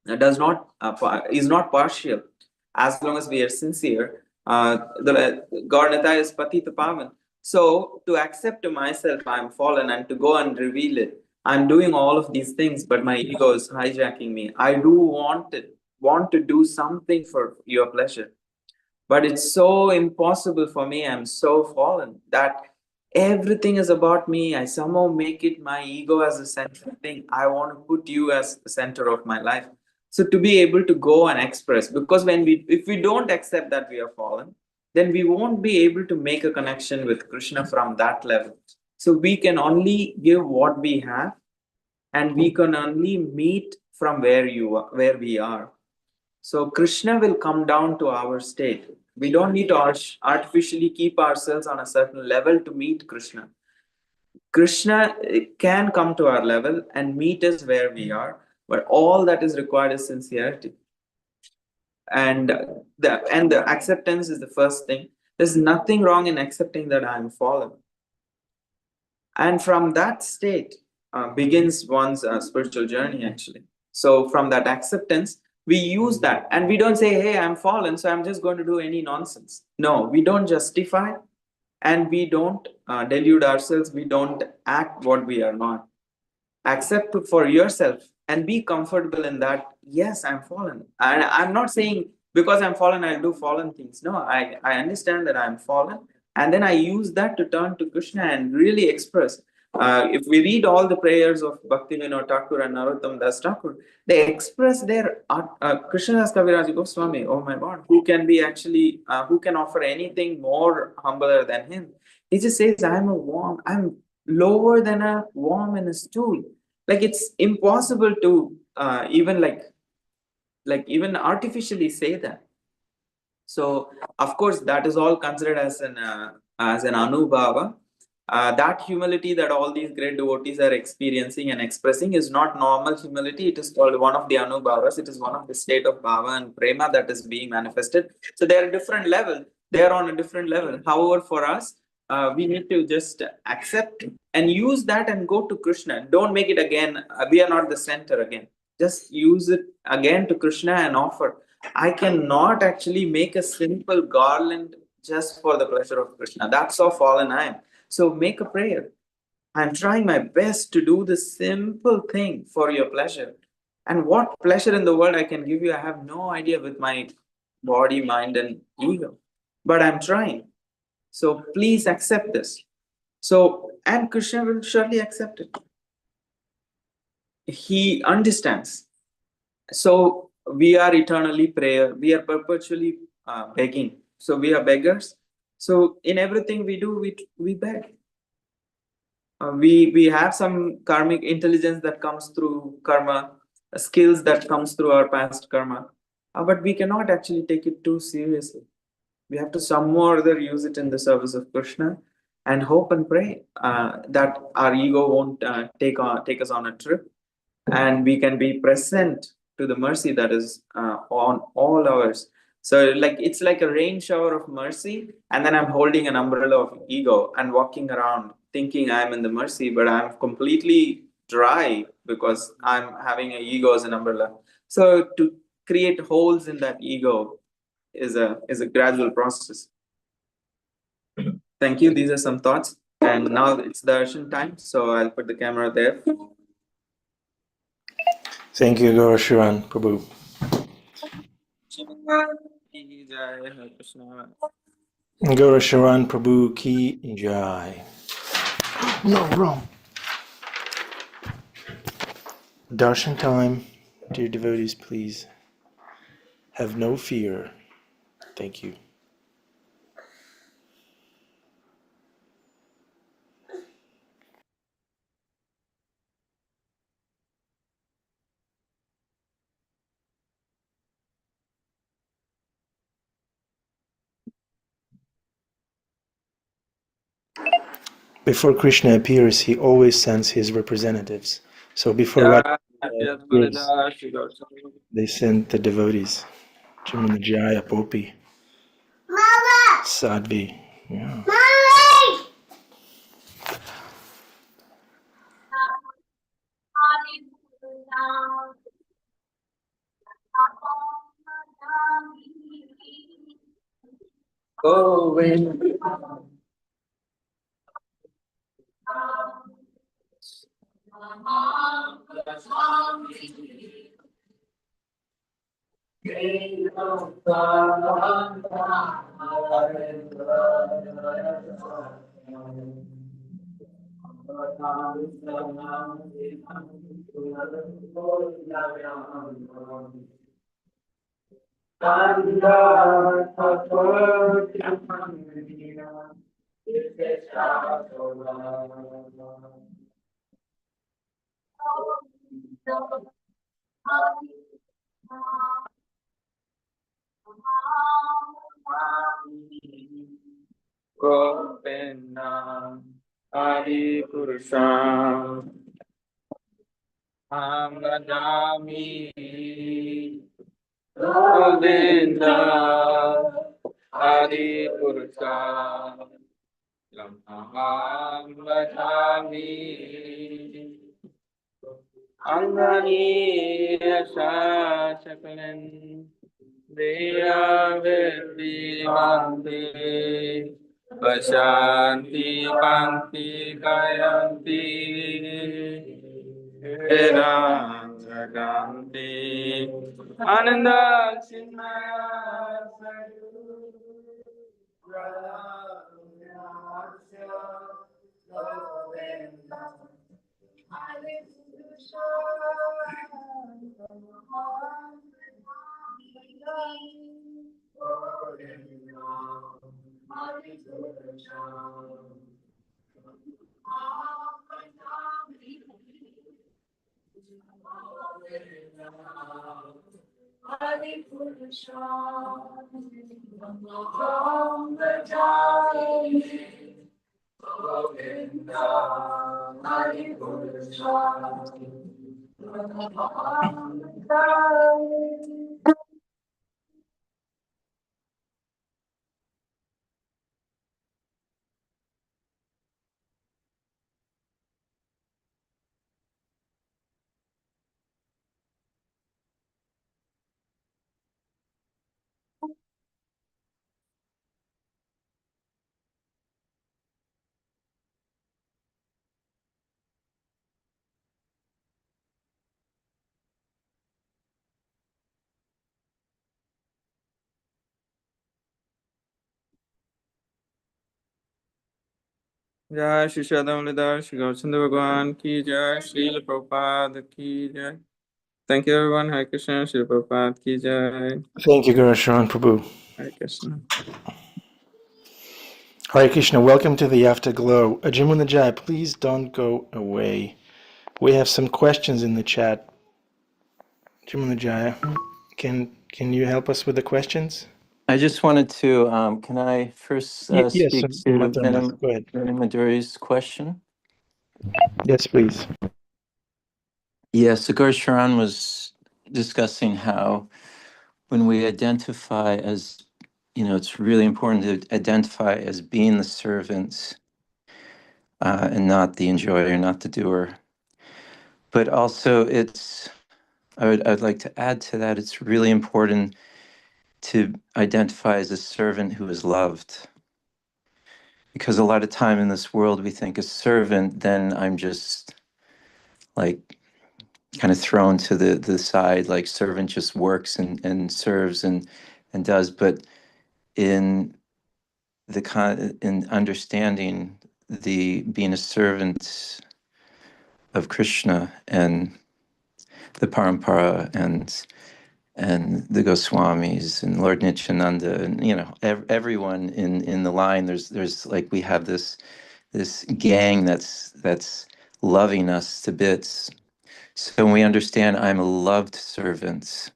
is not partial. As long as we are sincere, the Gaur is Patita Pavan. So to accept to myself I'm fallen and to go and reveal it, I'm doing all of these things, but my ego is hijacking me. I do want to do something for your pleasure, but it's so impossible for me. I'm so fallen that everything is about me. I somehow make it my ego as a central thing. I want to put you as the center of my life. So to be able to go and express, because if we don't accept that we are fallen, then we won't be able to make a connection with Krishna from that level. So we can only give what we have, and we can only meet from where we are. So Krishna will come down to our state. We don't need to artificially keep ourselves on a certain level to meet Krishna. Krishna can come to our level and meet us where we are, but all that is required is sincerity. And the acceptance is the first thing. There's nothing wrong in accepting that I'm fallen. And from that state begins one's spiritual journey, actually. So from that acceptance, we use that, and we don't say, hey, I'm fallen, so I'm just going to do any nonsense. No, we don't justify, and we don't delude ourselves. We don't act what we are not. Accept for yourself and be comfortable in that. Yes, I'm fallen, and I'm not saying because I'm fallen I'll do fallen things. No, I understand that I'm fallen, and then I use that to turn to Krishna and really express. If we read all the prayers of Bhaktivinoda Thakur and Narottam Das Thakur, they express their Krishnadas Kaviraj Goswami. Oh my God, who can be actually who can offer anything more humbler than him? He just says, I'm lower than a worm in a stool. Like it's impossible to even even artificially say that. So of course that is all considered as an anubhava, That humility that all these great devotees are experiencing and expressing is not normal humility. It is called one of the anubhavas. It is one of the state of bhava and prema that is being manifested. So they are different level. They are on a different level. However, for us, we need to just accept and use that and go to Krishna. Don't make it again. We are not the center again. Just use it again to Krishna and offer. I cannot actually make a simple garland just for the pleasure of Krishna. That's how fallen I am. So make a prayer. I'm trying my best to do this simple thing for your pleasure. And what pleasure in the world I can give you, I have no idea with my body, mind, and ego. But I'm trying. So please accept this. So, and Krishna will surely accept it. He understands. So we are eternally prayer. We are perpetually begging. So we are beggars. So in everything we do, we beg. We have some karmic intelligence that comes through karma, skills that comes through our past karma, but we cannot actually take it too seriously. We have to some more other use it in the service of Krishna, and hope and pray that our ego won't take us on a trip, and we can be present to the mercy that is on all ours. So like it's like a rain shower of mercy, and then I'm holding an umbrella of ego and walking around thinking I'm in the mercy, but I'm completely dry because I'm having an ego as an umbrella. So to create holes in that ego is a gradual process. Thank you. These are some thoughts. And now it's the darshan time, so I'll put the camera there. Thank you, Gaur Sharan, Prabhu. Gaur Sharan, Prabhu ki jai. No, wrong. Darshan time. Dear devotees, please have no fear. Thank you. Before Krishna appears, he always sends his representatives. So before Radha appears, they sent the devotees. Jaya Popi. Sadhvi. Yeah. Govinda Adi Purusha Amradami Govinda Adi Purusha Amradami Angani Shashakalin Deya Virti Mandi Vashanti Panti Kayanti Vedam Jaganti Ananda Chinmaya Sadhu Jai Shri Shadam Lidar Shri Gaur Chandra Bhagwan ki Jai, Srila Prabhupada ki Jai. Thank you everyone. Hare Krishna, Srila Prabhupada ki Jai. Thank you, Gaur Sharan Prabhu. Hare Krishna. Hare Krishna, welcome to the Afterglow. Ajimuna Jai, please don't go away. We have some questions in the chat. Ajimuna Jai, can you help us with the questions? I just wanted to, can I first Yes, speak to Matarnath, go ahead. Madhuri's question? Yes, please. Yes, so Gaur Sharan was discussing how when we identify as, it's really important to identify as being the servant and not the enjoyer, not the doer. But also I'd like to add to that, it's really important to identify as a servant who is loved. Because a lot of time in this world, we think a servant, then I'm just like kind of thrown to the side, like servant just works and serves and does. But in in understanding the being a servant of Krishna and the Parampara and the Goswamis and Lord Nityananda and everyone in the line, there's like we have this gang that's loving us to bits. So when we understand I'm a loved servant,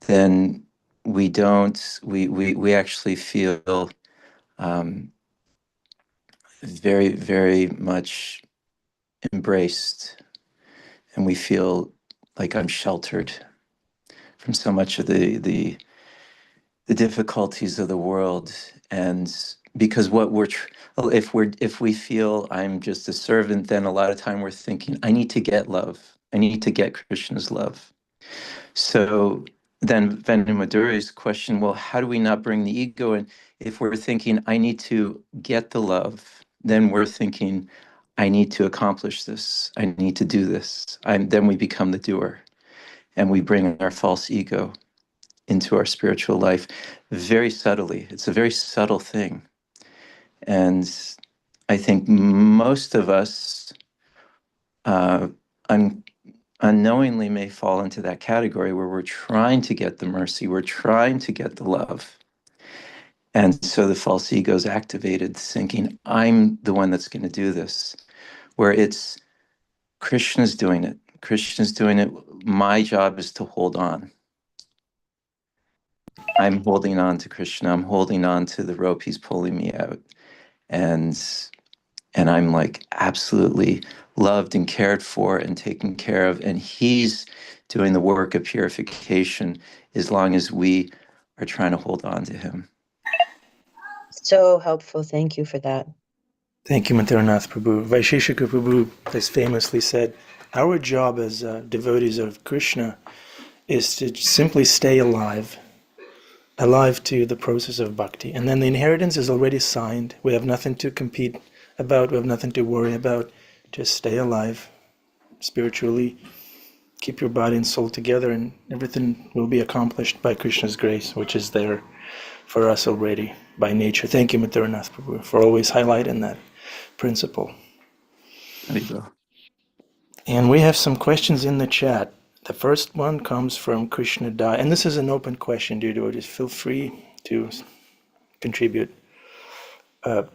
then we don't we actually feel very, very much embraced, and we feel like I'm sheltered from so much of the difficulties of the world. And because what if we feel I'm just a servant, then a lot of time we're thinking I need to get love, I need to get Krishna's love. So then Madhuri's question, well, how do we not bring the ego in? If we're thinking I need to get the love, then we're thinking I need to accomplish this, I need to do this. Then we become the doer, and we bring our false ego into our spiritual life very subtly. It's a very subtle thing. And I think most of us unknowingly may fall into that category where we're trying to get the mercy, we're trying to get the love. And so the false ego is activated, thinking, I'm the one that's going to do this, where it's Krishna's doing it. Krishna's doing it. My job is to hold on. I'm holding on to Krishna. I'm holding on to the rope he's pulling me out. And I'm like absolutely loved and cared for and taken care of. And he's doing the work of purification as long as we are trying to hold on to him. So helpful. Thank you for that. Thank you, Matarnath Prabhu. Vaisheshika Prabhu has famously said, our job as devotees of Krishna is to simply stay alive to the process of bhakti. And then the inheritance is already signed. We have nothing to compete about. We have nothing to worry about. Just stay alive spiritually. Keep your body and soul together, and everything will be accomplished by Krishna's grace, which is there for us already by nature. Thank you, Mathuranath Prabhu, for always highlighting that principle. There you go. And we have some questions in the chat. The first one comes from Krishna Dai, and this is an open question, dear devotees. Feel free to contribute.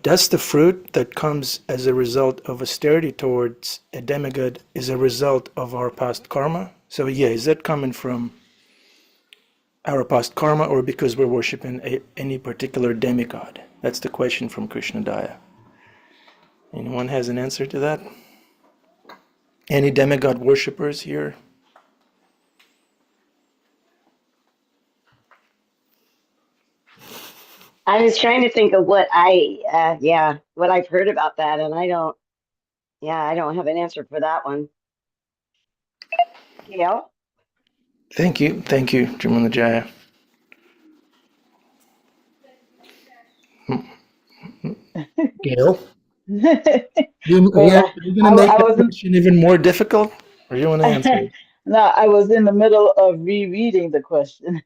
Does the fruit that comes as a result of austerity towards a demigod is a result of our past karma? So yeah, is that coming from our past karma or because we're worshiping any particular demigod? That's the question from Krishna Daya. Anyone has an answer to that? Any demigod worshippers here? I was trying to think of what what I've heard about that, and I don't have an answer for that one. Gail? Thank you, Jamunajaya. Gail? You Wait, are you going to make I that wasn't. question even more difficult, or you want to answer it? No, I was in the middle of rereading the question.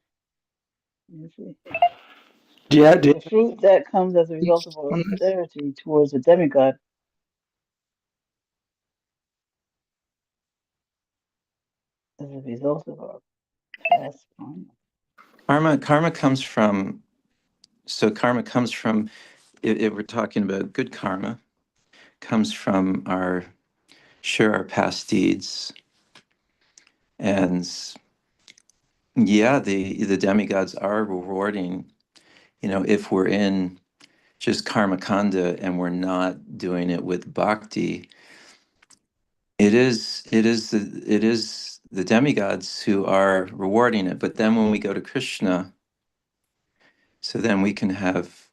Let's see. Do you The fruit that comes as a result of on this? austerity towards a demigod. As a result of our past karma. Karma comes from, if we're talking about good karma, comes from our past deeds. And yeah, the demigods are rewarding, if we're in just karma kanda and we're not doing it with bhakti, it is the demigods who are rewarding it. But then when we go to Krishna, so then we can have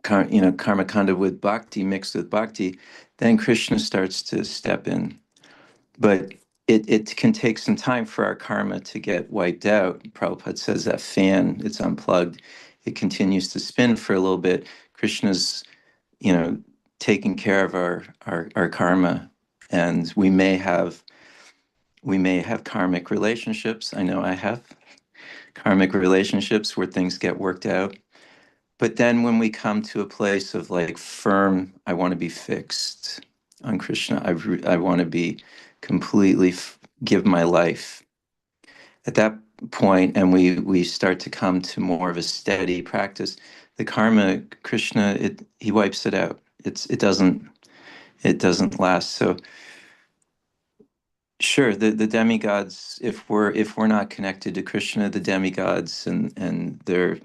karma kanda with bhakti, mixed with bhakti, then Krishna starts to step in. But it can take some time for our karma to get wiped out. Prabhupada says that fan, it's unplugged. It continues to spin for a little bit. Krishna's, taking care of our karma. And we may have karmic relationships. I know I have karmic relationships where things get worked out. But then when we come to a place of like firm, I want to be fixed on Krishna. I want to be completely give my life. At that point, and we start to come to more of a steady practice, the karma, Krishna, he wipes it out. It doesn't last. So sure, the demigods, if we're not connected to Krishna, the demigods and they're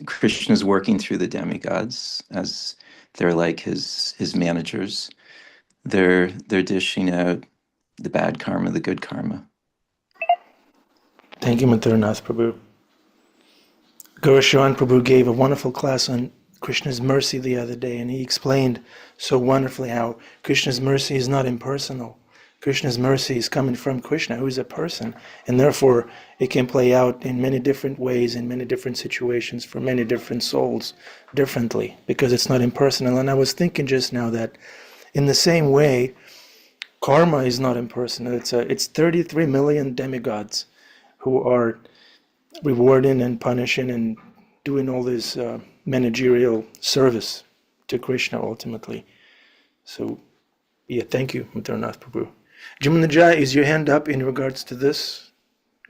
Krishna's working through the demigods as they're like his managers. They're dishing out the bad karma, the good karma. Thank you, Mathurnath Prabhu. Gaur Sharan Prabhu gave a wonderful class on Krishna's mercy the other day, and he explained so wonderfully how Krishna's mercy is not impersonal. Krishna's mercy is coming from Krishna, who is a person, and therefore it can play out in many different ways, in many different situations, for many different souls, differently, because it's not impersonal. And I was thinking just now that in the same way, karma is not impersonal. It's 33 million demigods who are rewarding and punishing and doing all this managerial service to Krishna ultimately. So, yeah, thank you, Mathurnath Prabhu. Jamunajaya, is your hand up in regards to this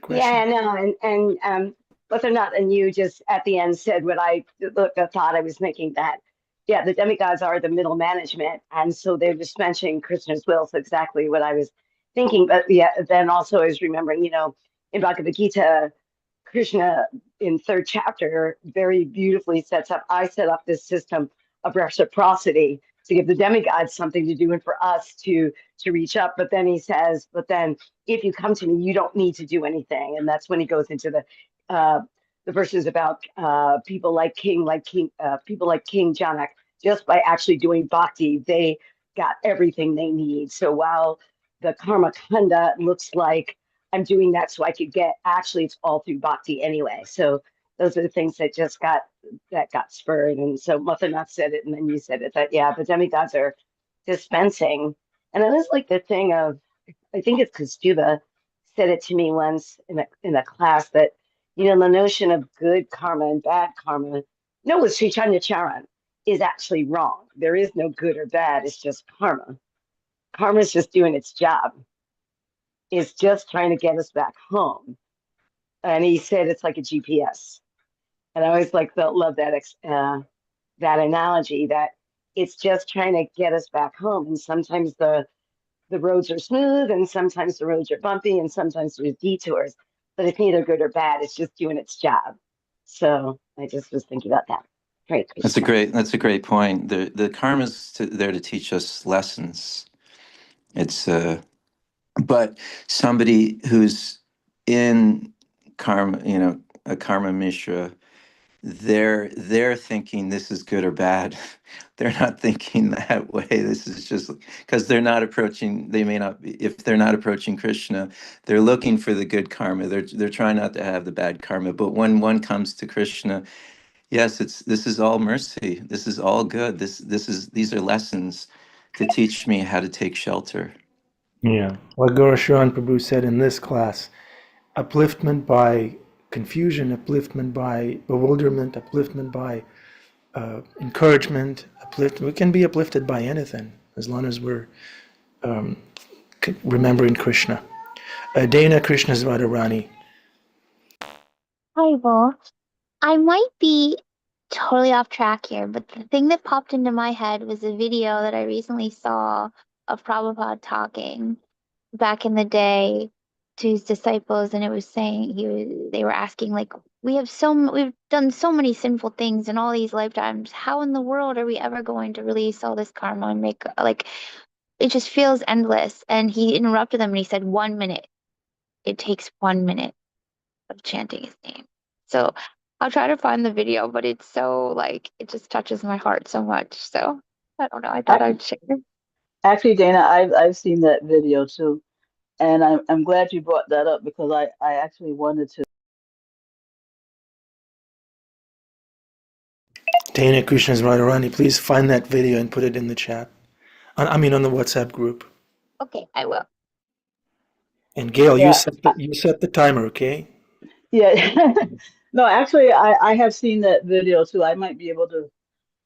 question? Yeah, no, and whether or not, and you just at the end said what I thought I was making, that, yeah, the demigods are the middle management, and so they're just mentioning Krishna's will. So exactly what I was thinking. But yeah, then also I was remembering, in Bhagavad Gita, Krishna in third chapter very beautifully sets up, I set up this system of reciprocity to give the demigods something to do and for us to reach up. But then he says, but then if you come to me, you don't need to do anything. And that's when he goes into the verses about people like King Janak, just by actually doing bhakti, they got everything they need. So while the karma kanda looks like I'm doing that so I could get, actually it's all through bhakti anyway. So those are the things that got spurred. And so Muthanath said it, and then you said it, that yeah, the demigods are dispensing. And it was like the thing of, I think it's Kastuba said it to me once in a class, that the notion of good karma and bad karma, no, with Chaitanya Charan, is actually wrong. There is no good or bad, it's just karma. Karma is just doing its job. It's just trying to get us back home. And he said it's like a GPS. And I always love that analogy, that it's just trying to get us back home. And sometimes the roads are smooth, and sometimes the roads are bumpy, and sometimes there's detours. But it's neither good or bad. It's just doing its job. So I just was thinking about that. Hare Krishna. That's a great point. The karma's there to teach us lessons. It's but somebody who's in karma, a karma mishra, they're thinking this is good or bad. They're not thinking that way. This is just because they're not approaching. They may not be, if they're not approaching Krishna, they're looking for the good karma. They're trying not to have the bad karma. But when one comes to Krishna, yes, this is all mercy. This is all good. These are lessons to teach me how to take shelter. Yeah. Like Gaur Sharan Prabhu said in this class, upliftment by confusion, upliftment by bewilderment, upliftment by encouragement, we can be uplifted by anything as long as we're remembering Krishna. Dana Krishna's Radharani. Hi, Bo. I might be totally off track here, but the thing that popped into my head was a video that I recently saw of Prabhupada talking back in the day to his disciples, and it was saying they were asking like, we've done so many sinful things in all these lifetimes. How in the world are we ever going to release all this karma and make like it just feels endless? And he interrupted them and he said, 1 minute. It takes 1 minute of chanting his name. So I'll try to find the video, but it's so like it just touches my heart so much. So I don't know. I thought I'd share. Actually, Dana, I've seen that video too, and I'm glad you brought that up because I actually wanted to. Dana Krishna's Radharani, please find that video and put it in the chat. On the WhatsApp group. Okay, I will. And Gail, Yeah, you set the timer, okay? yeah. No, actually, I have seen that video too. I might be able to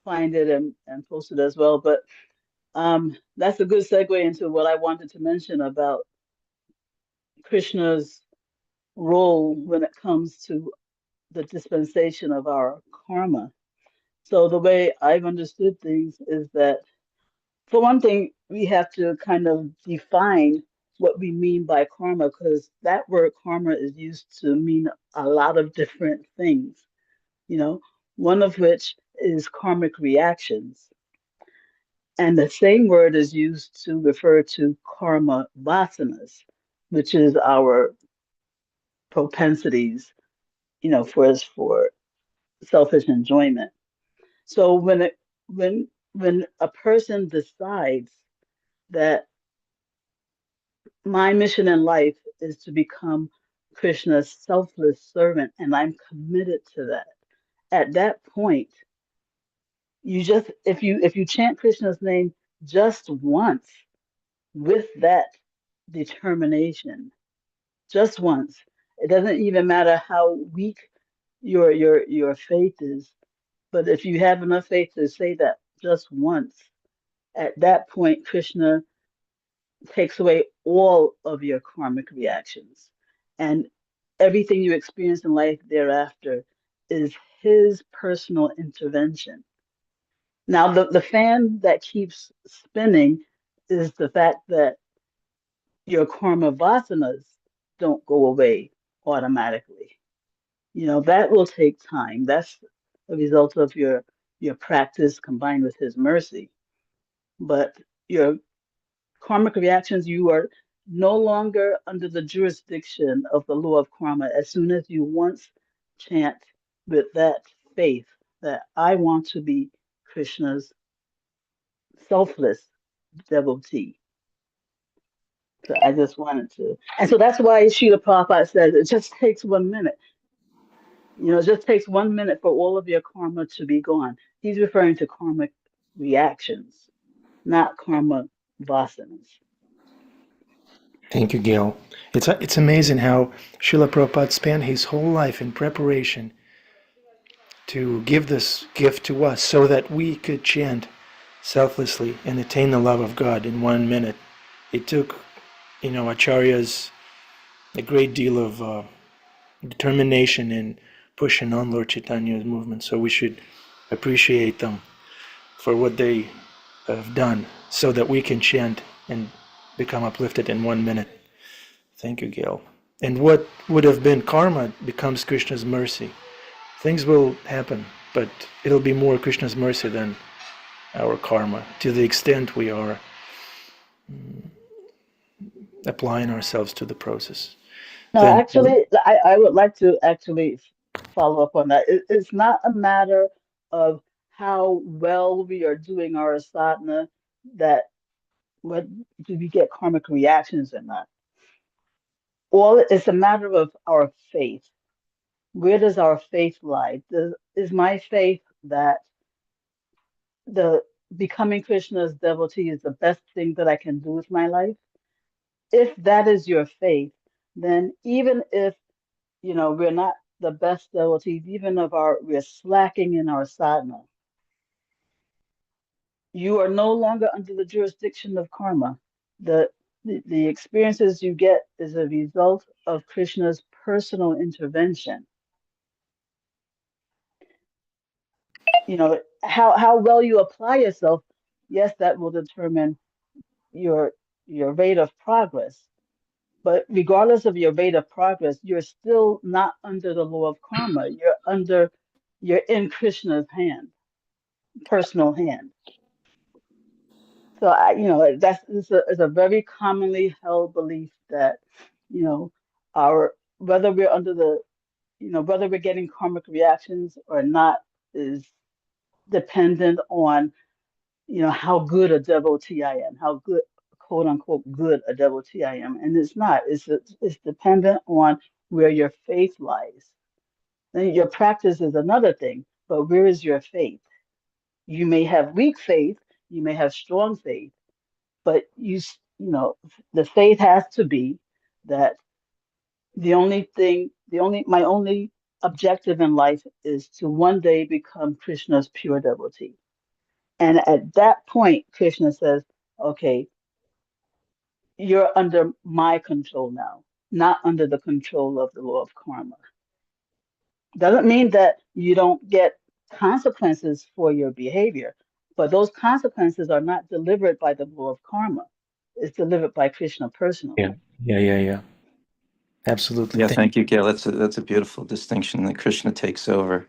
find it and post it as well. But that's a good segue into what I wanted to mention about Krishna's role when it comes to the dispensation of our karma. So the way I've understood things is that, for one thing, we have to kind of define what we mean by karma, because that word karma is used to mean a lot of different things, one of which is karmic reactions. And the same word is used to refer to karma vasanas, which is our propensities, for selfish enjoyment. So when a person decides that my mission in life is to become Krishna's selfless servant, and I'm committed to that, at that point, if you chant Krishna's name just once with that determination, just once, it doesn't even matter how weak your faith is, but if you have enough faith to say that just once, at that point, Krishna takes away all of your karmic reactions. And everything you experience in life thereafter is his personal intervention. Now, the fan that keeps spinning is the fact that your karma vasanas don't go away automatically. That will take time. That's a result of your practice combined with his mercy. But your karmic reactions, you are no longer under the jurisdiction of the law of karma as soon as you once chant with that faith that I want to be Krishna's selfless devotee. So I just wanted to. And so that's why Srila Prabhupada says it just takes 1 minute. It just takes 1 minute for all of your karma to be gone. He's referring to karmic reactions, not karma vasanas. Thank you, Gail. It's amazing how Srila Prabhupada spent his whole life in preparation to give this gift to us so that we could chant selflessly and attain the love of God in 1 minute. It took, Acharyas a great deal of determination in pushing on Lord Chaitanya's movement. So we should appreciate them for what they have done so that we can chant and become uplifted in 1 minute. Thank you, Gail. And what would have been karma becomes Krishna's mercy. Things will happen but it'll be more Krishna's mercy than our karma, to the extent we are applying ourselves to the process. No, Then, actually, I would like to actually follow up on that. It's not a matter of how well we are doing our sadhana, that what do we get karmic reactions or not. All it's a matter of our faith. Where does our faith lie? Is my faith that the becoming Krishna's devotee is the best thing that I can do with my life? If that is your faith, then even if we're not the best devotees, even if we're slacking in our sadhana, you are no longer under the jurisdiction of karma. The experiences you get is a result of Krishna's personal intervention. How well you apply yourself, yes, that will determine your rate of progress. But regardless of your rate of progress, you're still not under the law of karma. You're in Krishna's hand, personal hand. So it's a very commonly held belief that, our whether we're under whether we're getting karmic reactions or not is dependent on, how good a devotee I am, how good, quote unquote, good a devotee I am. And it's not. It's dependent on where your faith lies. Then your practice is another thing, but where is your faith? You may have weak faith, you may have strong faith, but the faith has to be that my only objective in life is to one day become Krishna's pure devotee. And at that point, Krishna says, okay, you're under my control now, not under the control of the law of karma. Doesn't mean that you don't get consequences for your behavior, but those consequences are not delivered by the law of karma. It's delivered by Krishna personally. Yeah. Absolutely. Yeah, thank you, Gail. That's a beautiful distinction that Krishna takes over.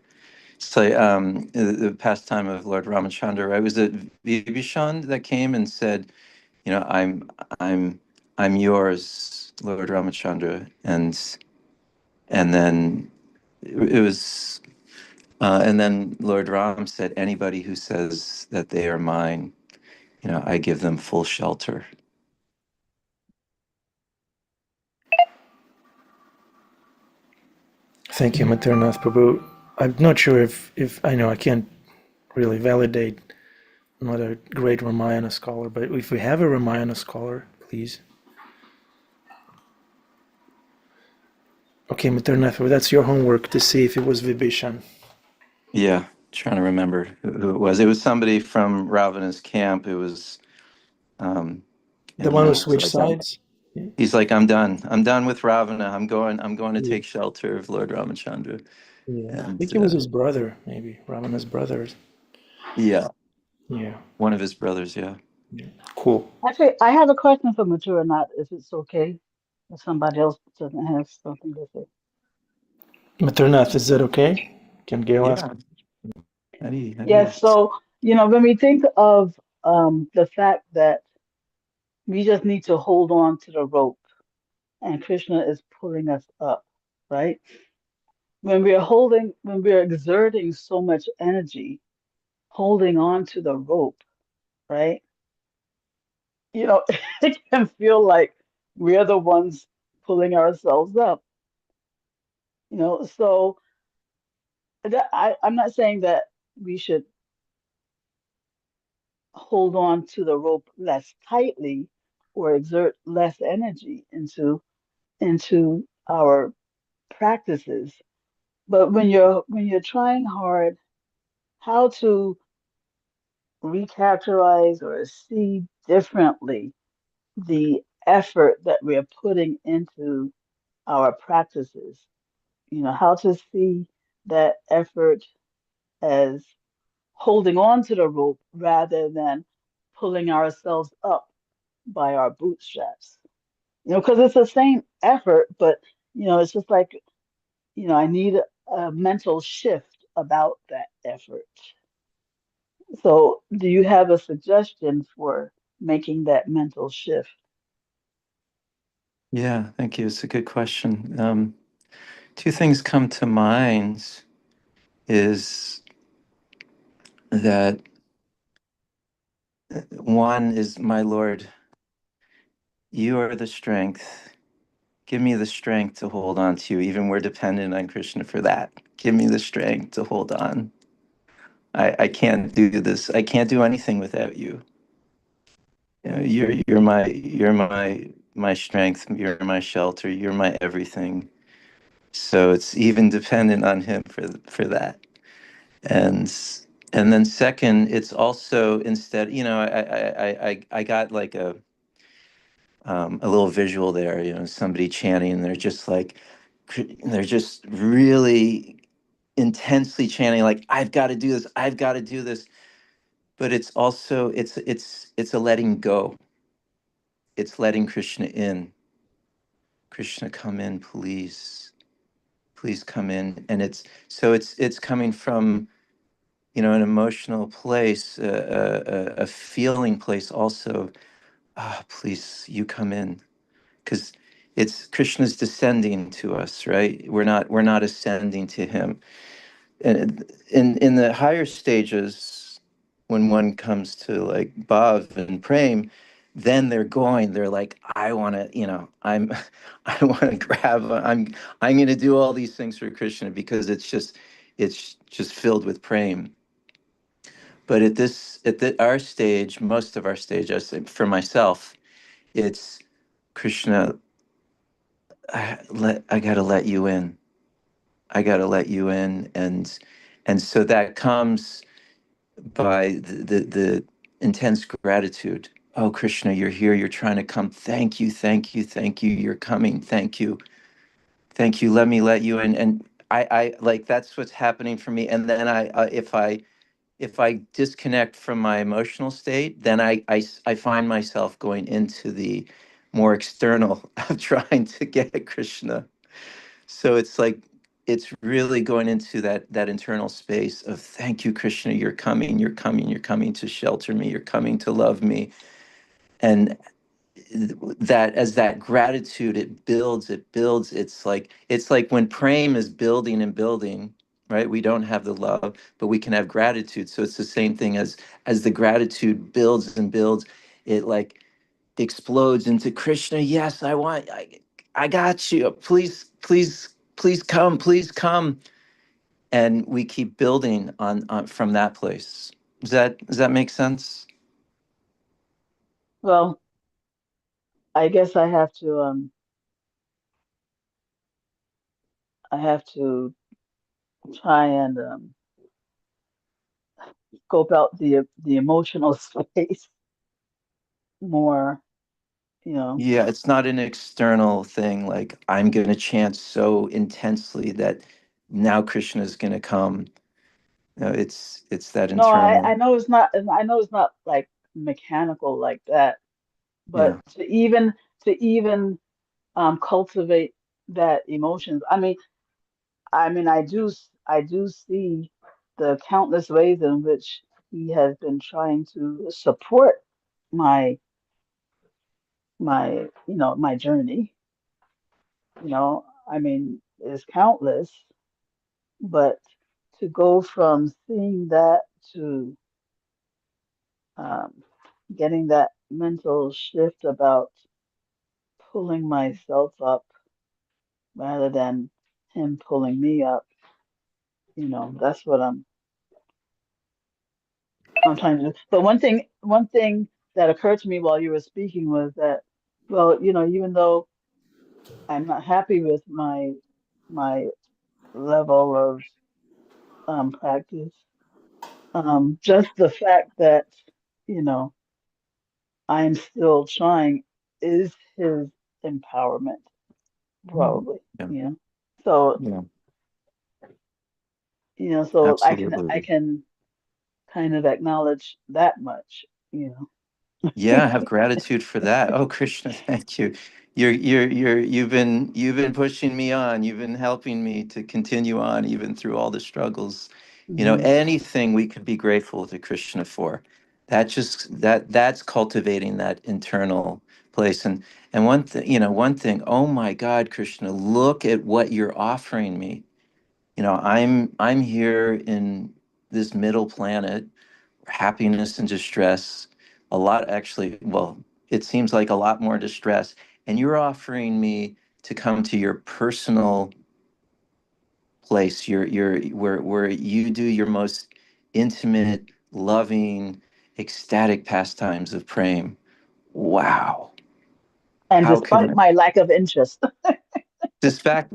It's like the pastime of Lord Ramachandra, right? Was it Vibhishan that came and said, I'm yours, Lord Ramachandra, and then it was, and then Lord Ram said, anybody who says that they are mine, I give them full shelter. Thank you, Maternath Prabhu. I'm not sure if I know, I can't really validate. I'm not a great Ramayana scholar, but if we have a Ramayana scholar, please. Okay, Maternath Prabhu, that's your homework to see if it was Vibhishan. Yeah, trying to remember who it was. It was somebody from Ravana's camp. It was The one who switched sides? He's like, I'm done. I'm done with Ravana. I'm going to take shelter of Lord Ramachandra. Yeah, And, I think it was his brother, maybe Ravana's brother. Yeah, Yeah, one of his brothers. Yeah. cool. Actually, I have a question for Mature, not if it's okay, if somebody else doesn't have something to say. Maternath, is that okay? Can Gail ask? Yes, so, when we think of the fact that we just need to hold on to the rope and Krishna is pulling us up, right? When we're exerting so much energy, holding on to the rope, right? It can feel like we're the ones pulling ourselves up, so I'm not saying that we should hold on to the rope less tightly or exert less energy into our practices. But when you're trying hard, how to recharacterize or see differently the effort that we're putting into our practices, how to see that effort as holding on to the rope rather than pulling ourselves up by our bootstraps. Because it's the same effort, but it's just like, I need a mental shift about that effort. So, do you have a suggestion for making that mental shift? Yeah, thank you. It's a good question. Two things come to mind is that one is, my Lord, you are the strength. Give me the strength to hold on to you. Even we're dependent on Krishna for that. Give me the strength to hold on. I can't do this. I can't do anything without you. You know, you're my strength. You're my shelter. You're my everything. So it's even dependent on him for that. And and then second, it's also, instead, I got like a little visual there, somebody chanting, and they're just really intensely chanting, like, I've got to do this, I've got to do this. But it's also, it's a letting go. It's letting Krishna in. Krishna, come in, please come in. And it's coming from, an emotional place, a feeling place also. Please, you come in, because it's Krishna's descending to us, right? We're not ascending to him. And in the higher stages, when one comes to like Bhav and Prem, then they're like, I want to, I want to grab, I'm going to do all these things for Krishna, because it's just filled with Prem. But our stage, most of our stage, I say for myself, it's Krishna. I got to let you in. I got to let you in, and so that comes by the intense gratitude. Oh, Krishna, you're here. You're trying to come. Thank you, thank you, thank you. You're coming. Thank you, thank you. Let me let you in. And I like, that's what's happening for me. And then if I disconnect from my emotional state, then I find myself going into the more external of trying to get at Krishna. So it's like, it's really going into that internal space of, thank you, Krishna, you're coming, you're coming, you're coming to shelter me, you're coming to love me. And that, as that gratitude, it builds. It's like when Prem is building and building, right? We don't have the love, but we can have gratitude. So it's the same thing, as the gratitude builds and builds, it like explodes into Krishna. Yes, I got you. Please, please, please come. And we keep building on from that place. Does that make sense? Well, I guess I have to try and scope out the emotional space more, you know. Yeah, it's not an external thing, like I'm going to chant so intensely that now Krishna is going to come. No, it's that No, internal. I know it's not like mechanical like that, but Yeah. to even cultivate that emotions. I mean, I do see the countless ways in which he has been trying to support my my journey. I mean, it's countless, but to go from seeing that to um, getting that mental shift about pulling myself up rather than him pulling me up, that's what I'm trying to do. But one thing that occurred to me while you were speaking was that, well, even though I'm not happy with my level of practice, just the fact that, you know, I'm still trying is his empowerment, probably, Yeah. you know. So, Yeah. so I can Absolutely. I can kind of acknowledge that much. Yeah, have gratitude for that. Oh, Krishna, thank you. You've been pushing me on. You've been helping me to continue on even through all the struggles. Mhm. Anything we could be grateful to Krishna for. That's cultivating that internal place. And one thing, oh my God, Krishna, look at what you're offering me. I'm here in this middle planet, happiness and distress, a lot actually, well, it seems like a lot more distress, and you're offering me to come to your personal place, your where you do your most intimate, loving, ecstatic pastimes of praying. Wow. And How can despite I? my lack of interest.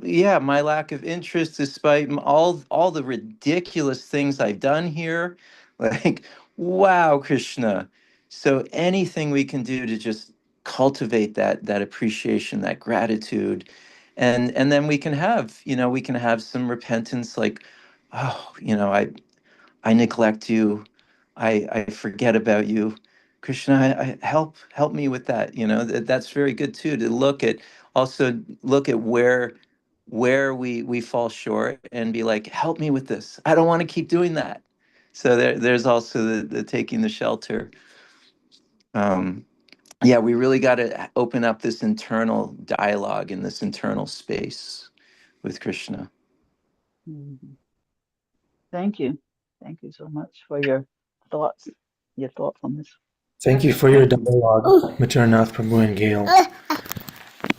Yeah, my lack of interest, despite all the ridiculous things I've done here, like, wow, Krishna. So anything we can do to just cultivate that appreciation, that gratitude, and then we can have some repentance, like, oh, I neglect you, I forget about you, Krishna. Help me with that. That's very good too, to look at where we fall short and be like, help me with this. I don't want to keep doing that. So there's also the taking the shelter. Um, yeah, we really got to open up this internal dialogue in this internal space with Krishna. Mhm. Thank you. Thank you so much for your thoughts. Your thoughts on this. Thank you for your dialogue, Maturnath Prabhu and Gail.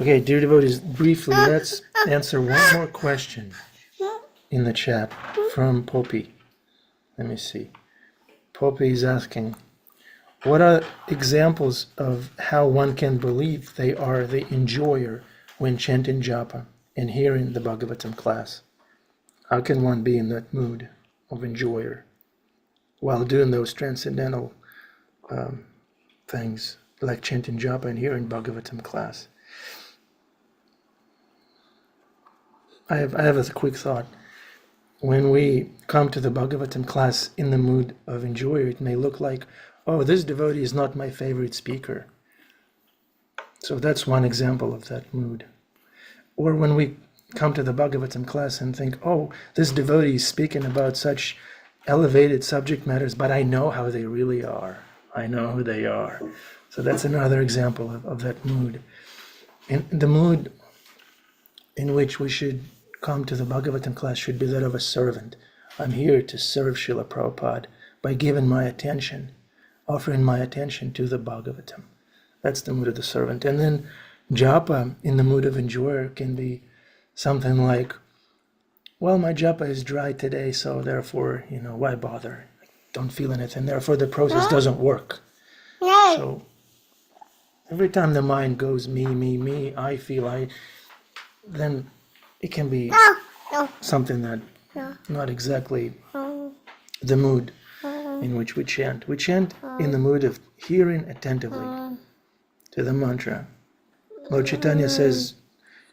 Okay, dear devotees, briefly, let's answer one more question in the chat from Poppy. Let me see. Poppy is asking, what are examples of how one can believe they are the enjoyer when chanting japa and hearing the Bhagavatam class? How can one be in that mood of enjoyer while doing those transcendental things like chanting japa and hearing Bhagavatam class? I have a quick thought. When we come to the Bhagavatam class in the mood of enjoyer, it may look like, oh, this devotee is not my favorite speaker. So that's one example of that mood. Or when we come to the Bhagavatam class and think, oh, this devotee is speaking about such elevated subject matters, but I know how they really are. I know who they are. So that's another example of that mood. And the mood in which we should come to the Bhagavatam class should be that of a servant. I'm here to serve Srila Prabhupada by giving my attention, offering my attention to the Bhagavatam. That's the mood of the servant. And then japa in the mood of enjoyer can be something like, well, my japa is dry today, so therefore, why bother? I don't feel anything. Therefore, the process doesn't work. So every time the mind goes me, I feel, then it can be something that not exactly the mood in which we chant. We chant in the mood of hearing attentively to the mantra. Lord Chaitanya says,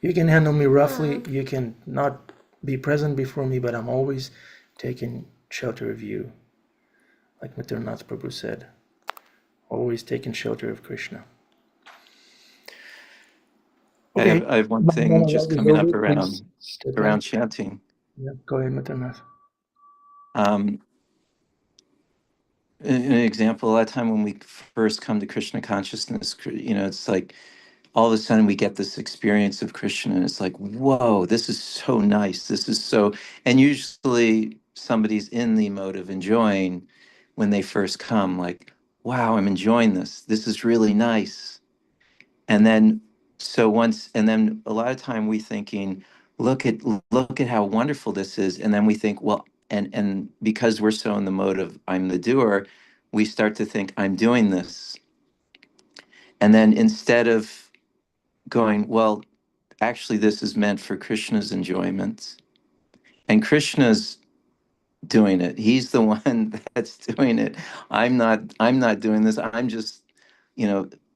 you can handle me roughly, you can not be present before me, but I'm always taking shelter of you. Like Maturnath Prabhu said, always taking shelter of Krishna. I Okay. have, I have one thing Bhavana just Ravi coming up Zogi, please around step in. around chanting. Yeah, go ahead, Maturnath. Um, an example, a lot of time when we first come to Krishna consciousness, it's like all of a sudden we get this experience of Krishna, and it's like, whoa, this is so nice. This is so, and usually somebody's in the mode of enjoying when they first come, like, wow, I'm enjoying this. This is really nice. And then, and then a lot of time we thinking, look at how wonderful this is. And then we think, well, and because we're so in the mode of I'm the doer, we start to think I'm doing this. And then instead of going, well, actually this is meant for Krishna's enjoyment, and Krishna's doing it. He's the one that's doing it. I'm not doing this. I'm just,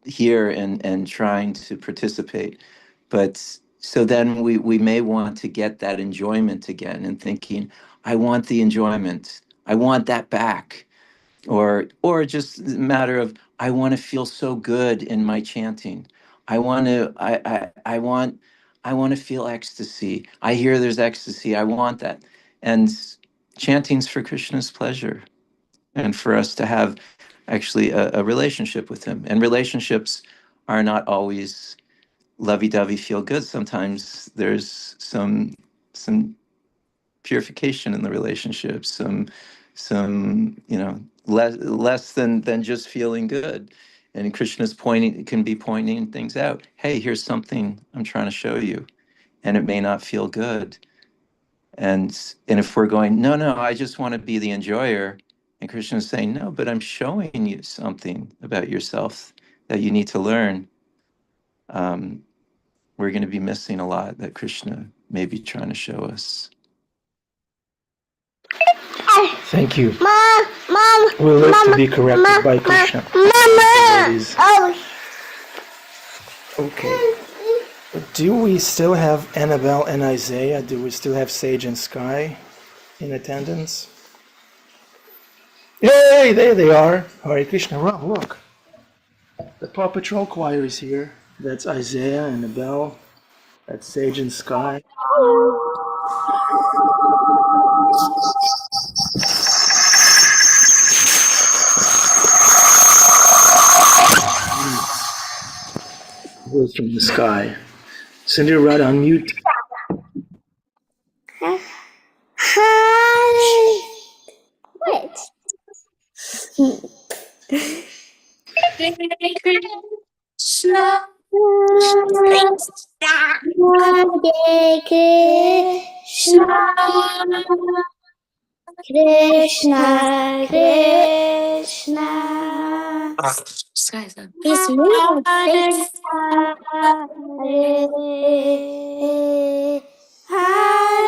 here and trying to participate. But so then we may want to get that enjoyment again, and thinking, I want the enjoyment. I want that back. or just a matter of, I want to feel so good in my chanting. I want to feel ecstasy. I hear there's ecstasy. I want that. And chanting's for Krishna's pleasure, and for us to have actually a relationship with him. And relationships are not always lovey-dovey, feel good. Sometimes there's some purification in the relationship, some less than just feeling good. And Krishna's can be pointing things out. Hey, here's something I'm trying to show you, and it may not feel good. And if we're going, no, I just want to be the enjoyer, and Krishna's saying, no, but I'm showing you something about yourself that you need to learn, we're going to be missing a lot that Krishna may be trying to show us. Thank you. Mom. We'll live to be corrected by Krishna. Mama. Okay. Do we still have Annabelle and Isaiah? Do we still have Sage and Sky in attendance? Hey, there they are. Hare Krishna. Ram, look. The Paw Patrol choir is here. That's Isaiah, Annabelle. That's Sage and Sky. Voice from the sky. Cindy Rudd, unmute. What? Krishna. Hare Krishna. Krishna, Krishna. He's moving. Hare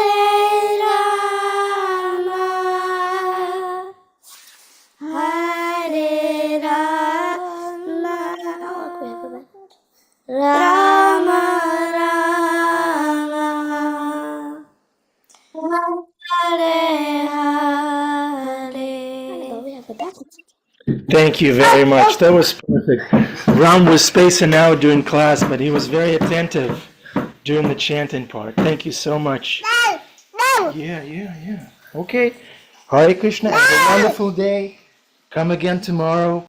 Rama, Hare Rama, Rama Rama, Hare Hare. Thank you very much. That was perfect. Ram was spacing out during class, but he was very attentive during the chanting part. Thank you so much. No. Yeah. Okay. Hare Krishna. Have a wonderful day. Come again tomorrow.